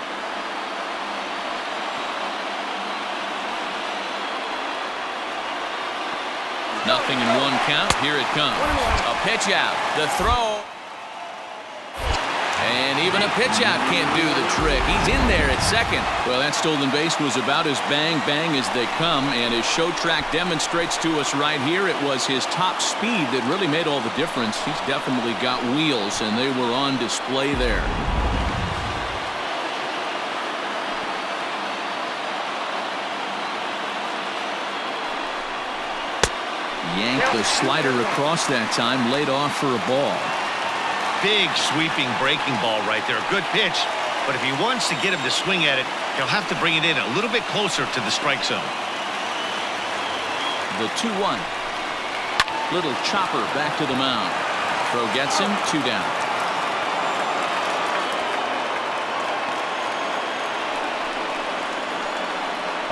Nothing in one count. Here it comes. A pitch out. The throw. And even a pitch out can't do the trick. He's in there at second. Well, that stolen base was about as bang as they come, and as Show Track demonstrates to us right here, it was his top speed that really made all the difference. He's definitely got wheels, and they were on display there. Yanked the slider across that time, laid off for a ball. Big sweeping breaking ball right there. Good pitch. But if he wants to get him to swing at it, he'll have to bring it in a little bit closer to the strike zone. The 2-1. Little chopper back to the mound. Throw gets him, 2 down.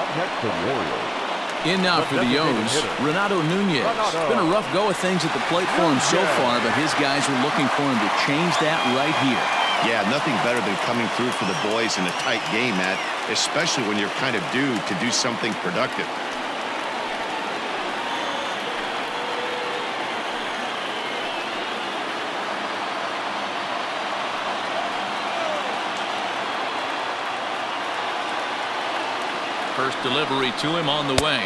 Up next for the Orioles. In now for the O's, Renato Nunez. It's been a rough go of things at the plate for him so far, but his guys are looking for him to change that right here. Yeah, nothing better than coming through for the boys in a tight game, Matt, especially when you're kind of due to do something productive. First delivery to him on the way.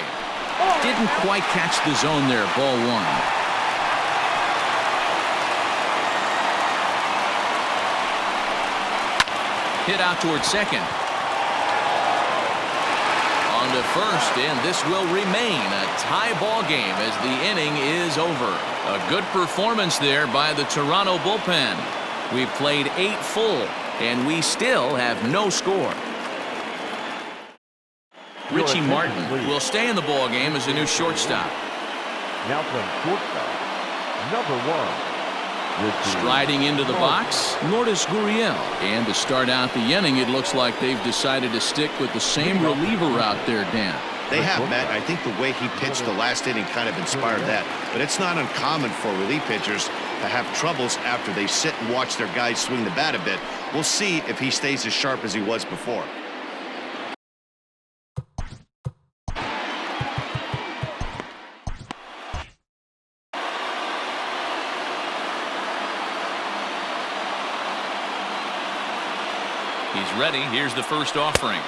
Didn't quite catch the zone there. Ball 1. Hit out towards second. On to first, and this will remain a tie ball game as the inning is over. A good performance there by the Toronto bullpen. We've played 8 full, and we still have no score. Richie Martin will stay in the ball game as a new shortstop. Now playing shortstop, number 1. Striding into the box, Lourdes Gurriel. And to start out the inning, it looks like they've decided to stick with the same reliever out there, Dan. They have, Matt. I think the way he pitched the last inning kind of inspired that. But it's not uncommon for relief pitchers to have troubles after they sit and watch their guys swing the bat a bit. We'll see if he stays as sharp as he was before. He's ready. Here's the first offering. 0-1.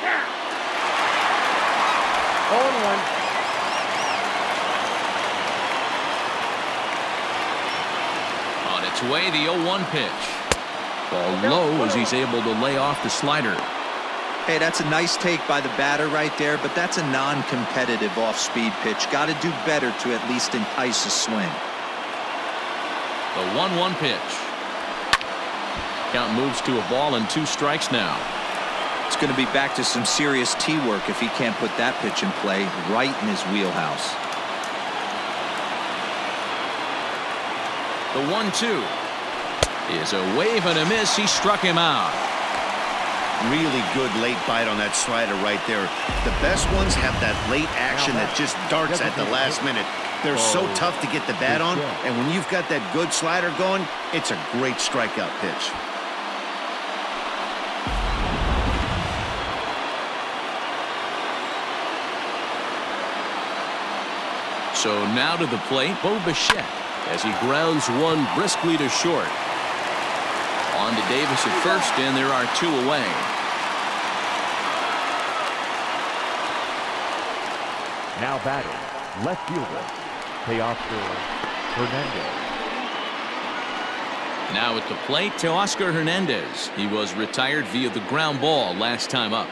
On its way, the 0-1 pitch. Ball low as he's able to lay off the slider. Hey, that's a nice take by the batter right there, but that's a non-competitive off-speed pitch. Got to do better to at least entice a swing. The 1-1 pitch. Count moves to a ball and 2 strikes now. It's going to be back to some serious tee work if he can't put that pitch in play right in his wheelhouse. The 1-2 is a wave and a miss. He struck him out. Really good late bite on that slider right there. The best ones have that late action that just darts at the last minute. They're so tough to get the bat on, and when you've got that good slider going, it's a great strikeout pitch. So now to the plate, Bo Bichette as he grounds one briskly to short. On to Davis at first, and there are 2 away. Now batting, left fielder, Teoscar Hernandez. Now at the plate, Teoscar Hernandez. He was retired via the ground ball last time up.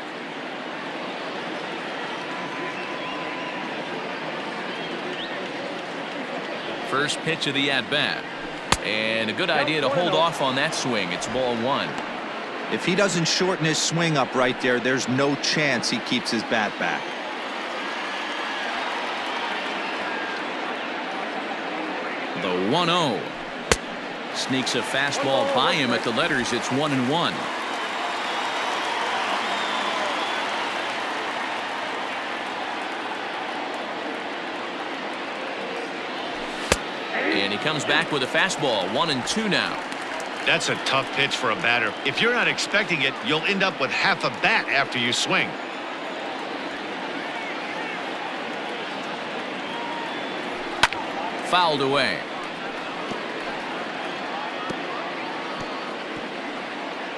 First pitch of the at-bat. And a good idea to hold off on that swing. It's ball 1. If he doesn't shorten his swing up right there, there's no chance he keeps his bat back. The 1-0. Sneaks a fastball by him at the letters. It's 1-1. And he comes back with a fastball. 1-2 now. That's a tough pitch for a batter. If you're not expecting it, you'll end up with half a bat after you swing. Fouled away.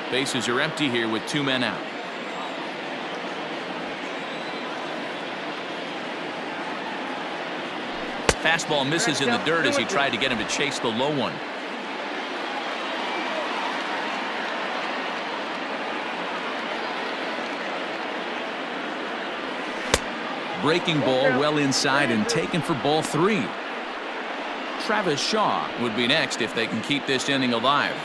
Bases are empty here with 2 men out. Fastball misses in the dirt as he tried to get him to chase the low one. Breaking ball well inside and taken for ball 3. Travis Shaw would be next if they can keep this inning alive.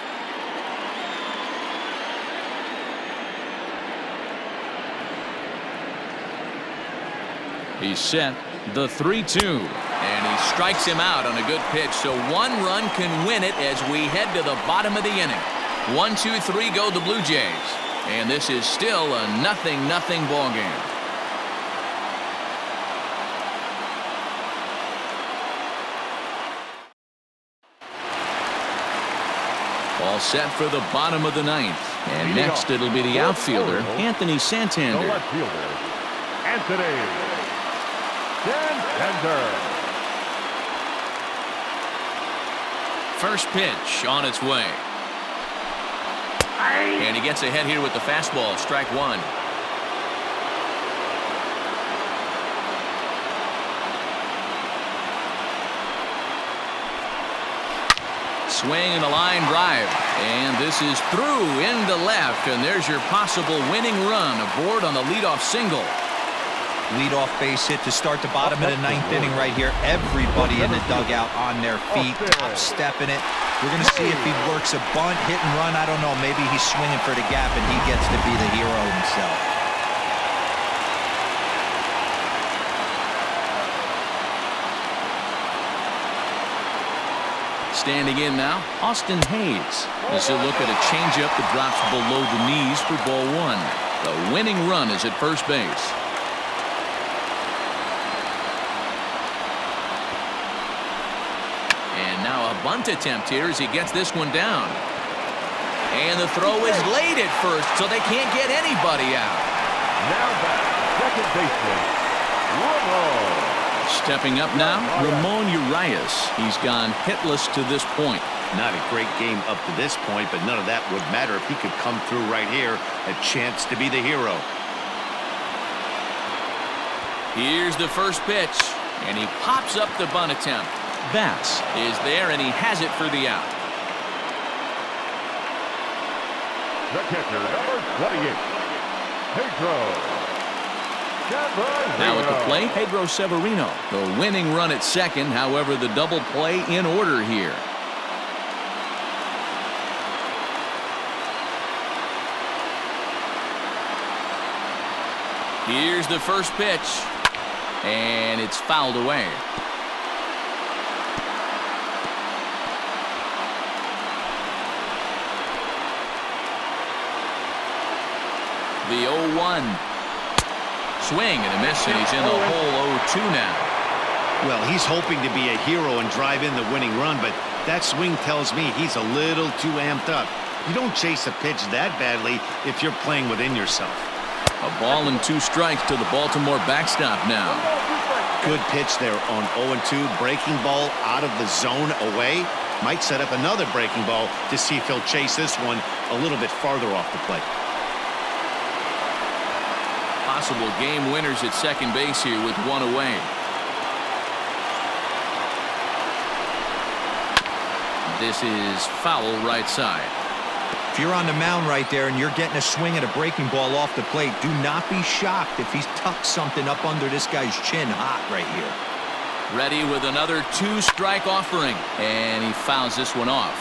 He's set. The 3-2. And he strikes him out on a good pitch. So 1 run can win it as we head to the bottom of the inning. 1, 2, 3 go the Blue Jays. And this is still a 0-0 ball game. All set for the bottom of the 9th. And next it'll be the outfielder, Anthony Santander. The left fielder, Anthony Santander. First pitch on its way. And he gets ahead here with the fastball. Strike 1. Swing and a line drive. And this is through into left. And there's your possible winning run aboard on the leadoff single. Leadoff base hit to start the bottom of the 9th inning right here. Everybody in the dugout on their feet, top stepping it. We're going to see if he works a bunt, hit and run. I don't know. Maybe he's swinging for the gap and he gets to be the hero himself. Standing in now, Austin Hayes. This will look at a changeup that drops below the knees for ball 1. The winning run is at first base. And now a bunt attempt here as he gets this one down. And the throw is late at first, so they can't get anybody out. Now back, second baseman, Ramon. Stepping up now, Ramon Urias. He's gone hitless to this point. Not a great game up to this point, but none of that would matter if he could come through right here. A chance to be the hero. Here's the first pitch, and he pops up the bunt attempt. Bass is there, and he has it for the out. The catcher, number 28, Pedro. Now at the plate, Pedro Severino. The winning run at second, however, the double play in order here. Here's the first pitch, and it's fouled away. The 0-1. Swing and a miss, and he's in the hole 0-2 now. Well, he's hoping to be a hero and drive in the winning run, but that swing tells me he's a little too amped up. You don't chase a pitch that badly if you're playing within yourself. A ball and 2 strikes to the Baltimore backstop now. Good pitch there on 0-2. Breaking ball out of the zone away. Might set up another breaking ball to see if he'll chase this one a little bit farther off the plate. Possible game winners at second base here with 1 away. This is foul right side. If you're on the mound right there and you're getting a swing at a breaking ball off the plate, do not be shocked if he's tucked something up under this guy's chin hot right here. Ready with another 2-strike offering, and he fouls this one off.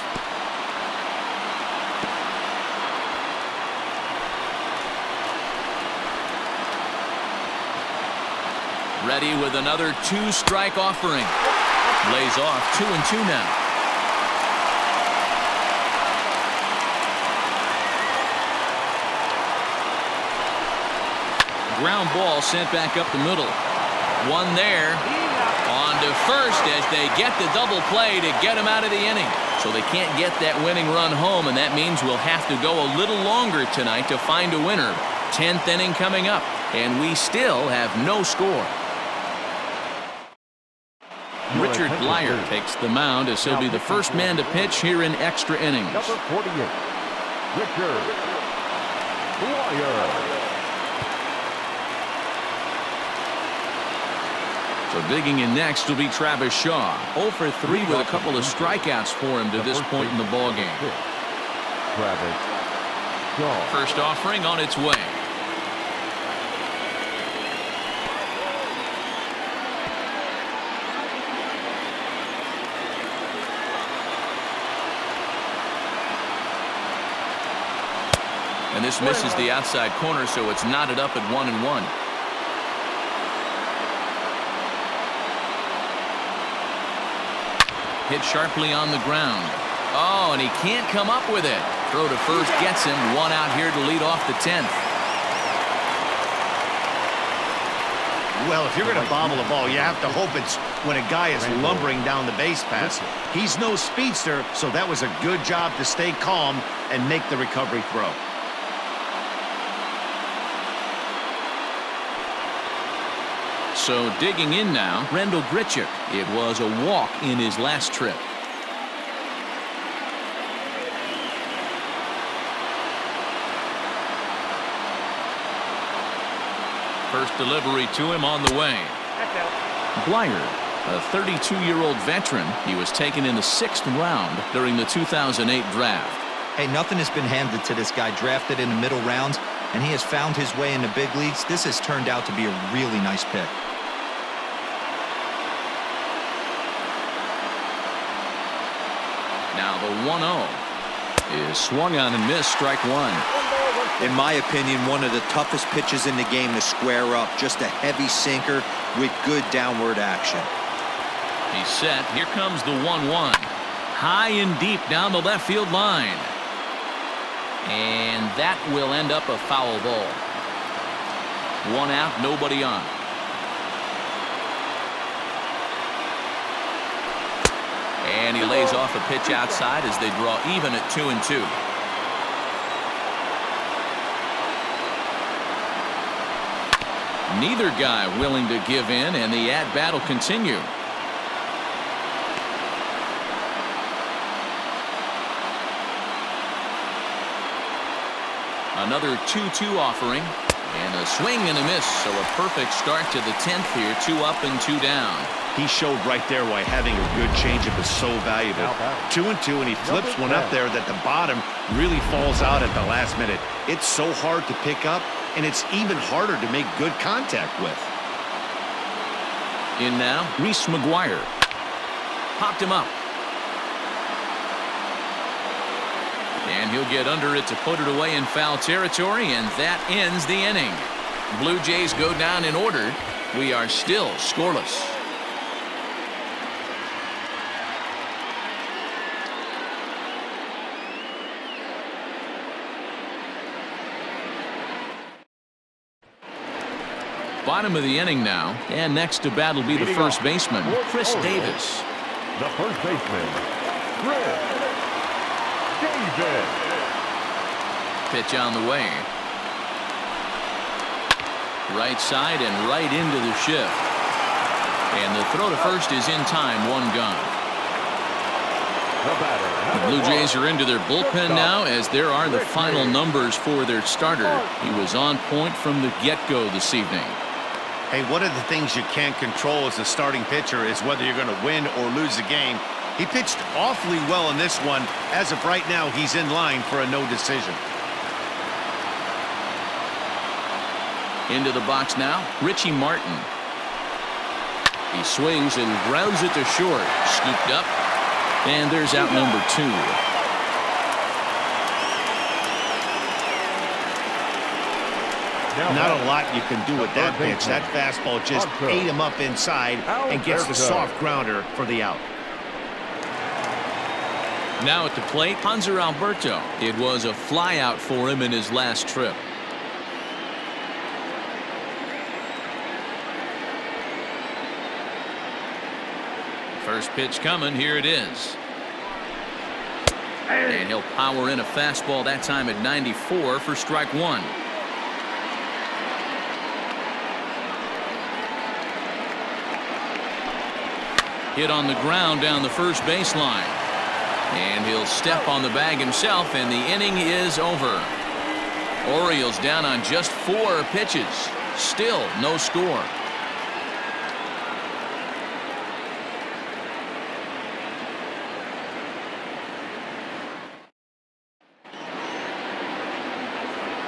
Ready with another 2-strike offering. Lays off 2-2 now. Ground ball sent back up the middle. One there. On to first as they get the double play to get him out of the inning. So they can't get that winning run home, and that means we'll have to go a little longer tonight to find a winner. 10th inning coming up, and we still have no score. Richard Bleier takes the mound as he'll be the first man to pitch here in extra innings. Number 48, Richard Bleier. So digging in next will be Travis Shaw. 0 for 3 with a couple of strikeouts for him to this point in the ballgame. Travis Shaw. First offering on its way. And this misses the outside corner, so it's knotted up at 1-1. Hit sharply on the ground. Oh, and he can't come up with it. Throw to first gets him. One out here to lead off the 10th. Well, if you're going to bobble a ball, you have to hope it's when a guy is lumbering down the base pass. He's no speedster, so that was a good job to stay calm and make the recovery throw. So digging in now, Randall Grichuk. It was a walk in his last trip. First delivery to him on the way. Bleier, a 32-year-old veteran. He was taken in the 6th round during the 2008 draft. Hey, nothing has been handed to this guy. Drafted in the middle rounds, and he has found his way in the big leagues. This has turned out to be a really nice pick. Now the 1-0 is swung on and missed, strike one. In my opinion, one of the toughest pitches in the game to square up. Just a heavy sinker with good downward action. He's set. Here comes the 1-1. High and deep down the left field line. And that will end up a foul ball. One out, nobody on. And he lays off a pitch outside as they draw even at 2-2. Neither guy willing to give in, and the at-bat will continue. Another 2-2 offering, and a swing and a miss. So a perfect start to the 10th here. 2 up and 2 down. He showed right there why having a good changeup is so valuable. 2-2, and he flips one up there that the bottom really falls out at the last minute. It's so hard to pick up, and it's even harder to make good contact with. In now, Reese McGuire. Popped him up. And he'll get under it to put it away in foul territory, and that ends the inning. Blue Jays go down in order. We are still scoreless. Bottom of the inning now, and next to bat will be the first baseman, Chris Davis. The first baseman, Chris Davis. Pitch on the way. Right side and right into the shift. And the throw to first is in time, 1 gone. The Blue Jays are into their bullpen now as there are the final numbers for their starter. He was on point from the get-go this evening. Hey, one of the things you can't control as a starting pitcher is whether you're going to win or lose the game. He pitched awfully well in this one. As of right now, he's in line for a no decision. Into the box now, Richie Martin. He swings and grounds it to short. Scooped up, and there's out number 2. Not a lot you can do with that pitch. That fastball just ate him up inside and gets the soft grounder for the out. Now at the plate, Hanser Alberto. It was a fly out for him in his last trip. First pitch coming. Here it is. And he'll power in a fastball that time at 94 for strike one. Hit on the ground down the first baseline. And he'll step on the bag himself, and the inning is over. Orioles down on just 4 pitches. Still no score.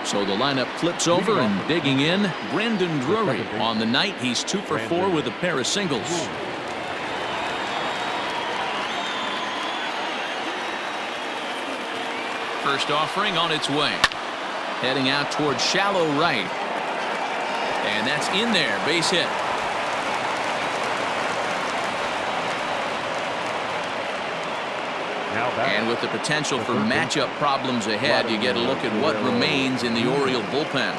So the lineup flips over, and digging in, Brandon Drury. On the night, he's 2 for 4 with a pair of singles. First offering on its way. Heading out towards shallow right. And that's in there. Base hit. And with the potential for matchup problems ahead, you get a look at what remains in the Oriole bullpen.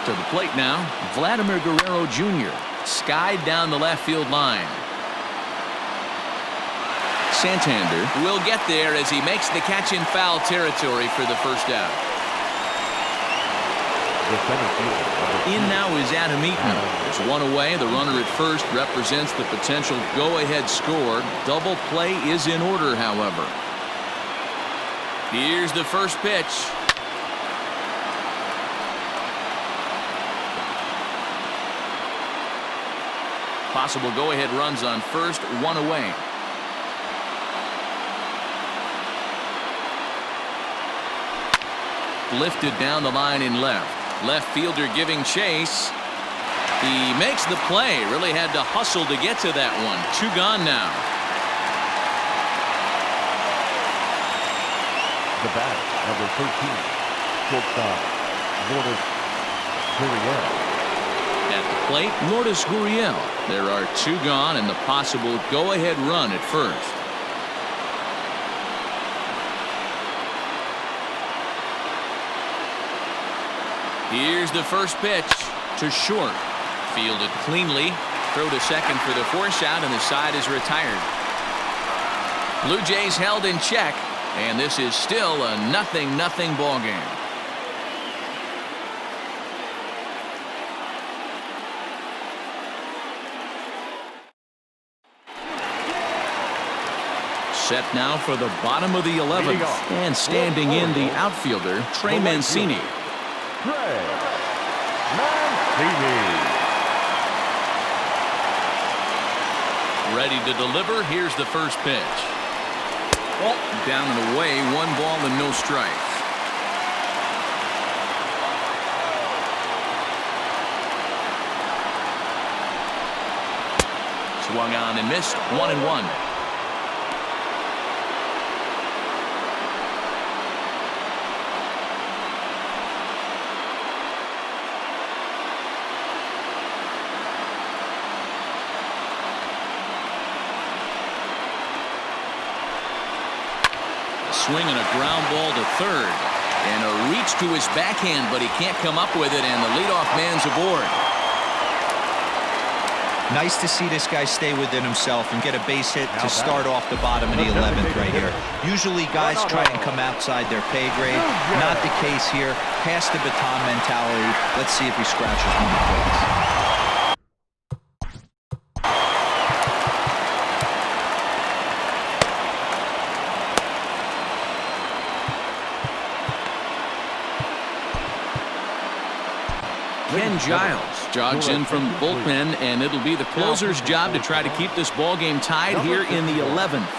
To the plate now, Vladimir Guerrero Jr. skied down the left field line. Santander will get there as he makes the catch in foul territory for the first out. In now is Adam Eaton. There's one away. The runner at first represents the potential go-ahead score. Double play is in order, however. Here's the first pitch. Possible go-ahead runs on first, one away. Lifted down the line in left. Left fielder giving chase. He makes the play. Really had to hustle to get to that one. 2 gone now. The bat, number 13, shortstop, Lourdes Gurriel. At the plate, Lourdes Gurriel. There are 2 gone and the possible go-ahead run at first. Here's the first pitch to short. Fielded cleanly. Throw to second for the force out, and the side is retired. Blue Jays held in check, and this is still a 0-0 ball game. Set now for the bottom of the 11th, and standing in the outfielder, Trey Mancini. Trey Mancini. Ready to deliver. Here's the first pitch. Down and away. 1 ball and no strikes. Swung on and missed. 1-1. Swing and a ground ball to third, and a reach to his backhand, but he can't come up with it, and the leadoff man's aboard. Nice to see this guy stay within himself and get a base hit to start off the bottom of the 11th right here. Usually guys try and come outside their pay grade. Not the case here. Pass the baton mentality. Let's see if he scratches one of the plates. Giles jogs in from the bullpen, and it'll be the closer's job to try to keep this ball game tied here in the 11th.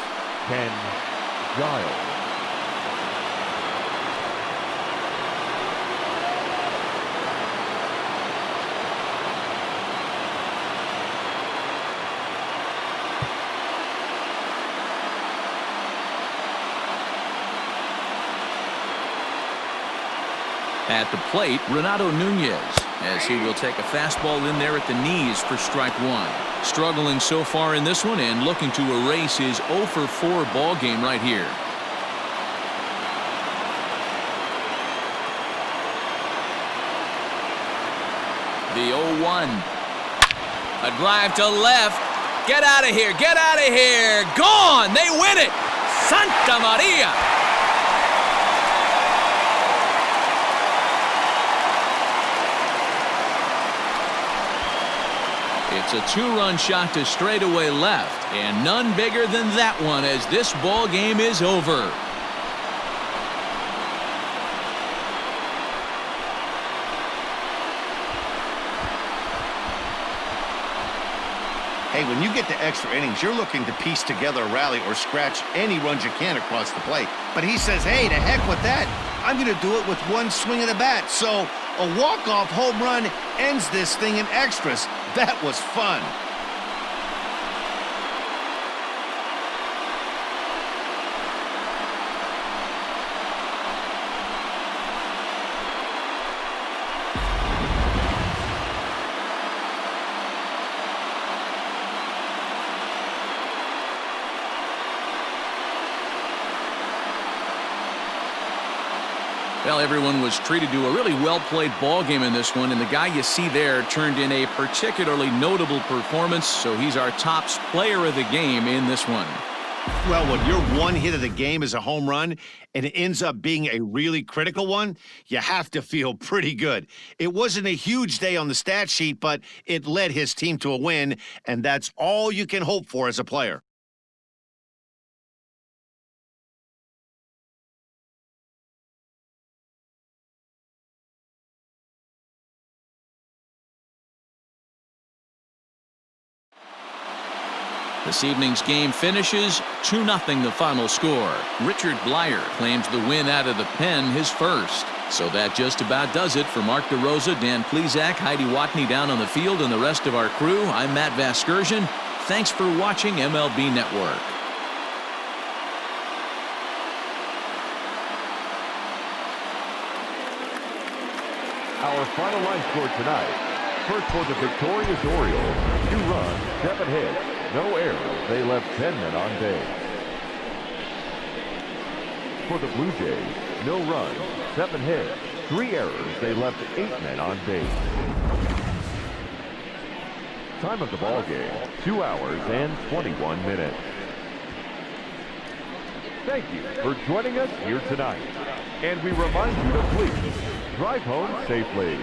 Giles. At the plate, Renato Nunez, as he will take a fastball in there at the knees for strike 1. Struggling so far in this one and looking to erase his 0 for 4 ball game right here. A drive to left. Get out of here. Get out of here. Gone. They win it. Santa Maria. It's a two-run shot to straightaway left, and none bigger than that one as this ball game is over. Hey, when you get to extra innings, you're looking to piece together a rally or scratch any runs you can across the plate. But he says, hey, to heck with that. I'm going to do it with one swing of the bat. So a walk-off home run ends this thing in extras. That was fun. Well, everyone was treated to a really well-played ball game in this one, and the guy you see there turned in a particularly notable performance, so he's our top player of the game in this one. Well, when your one hit of the game is a home run and it ends up being a really critical one, you have to feel pretty good. It wasn't a huge day on the stat sheet, but it led his team to a win, and that's all you can hope for as a player. This evening's game finishes 2-0 the final score. Richard Bleier claims the win out of the pen, his first. So that just about does it for Mark DeRosa, Dan Plesac, Heidi Watney down on the field, and the rest of our crew. I'm Matt Vasgersian. Thanks for watching MLB Network. Our final line score tonight. First for the victorious Orioles, 2 runs, 7 hits, no errors. They left 10 men on base. For the Blue Jays, no runs, 7 hits, 3 errors. They left 8 men on base. Time of the ball game, 2 hours and 21 minutes. Thank you for joining us here tonight. And we remind you to please drive home safely.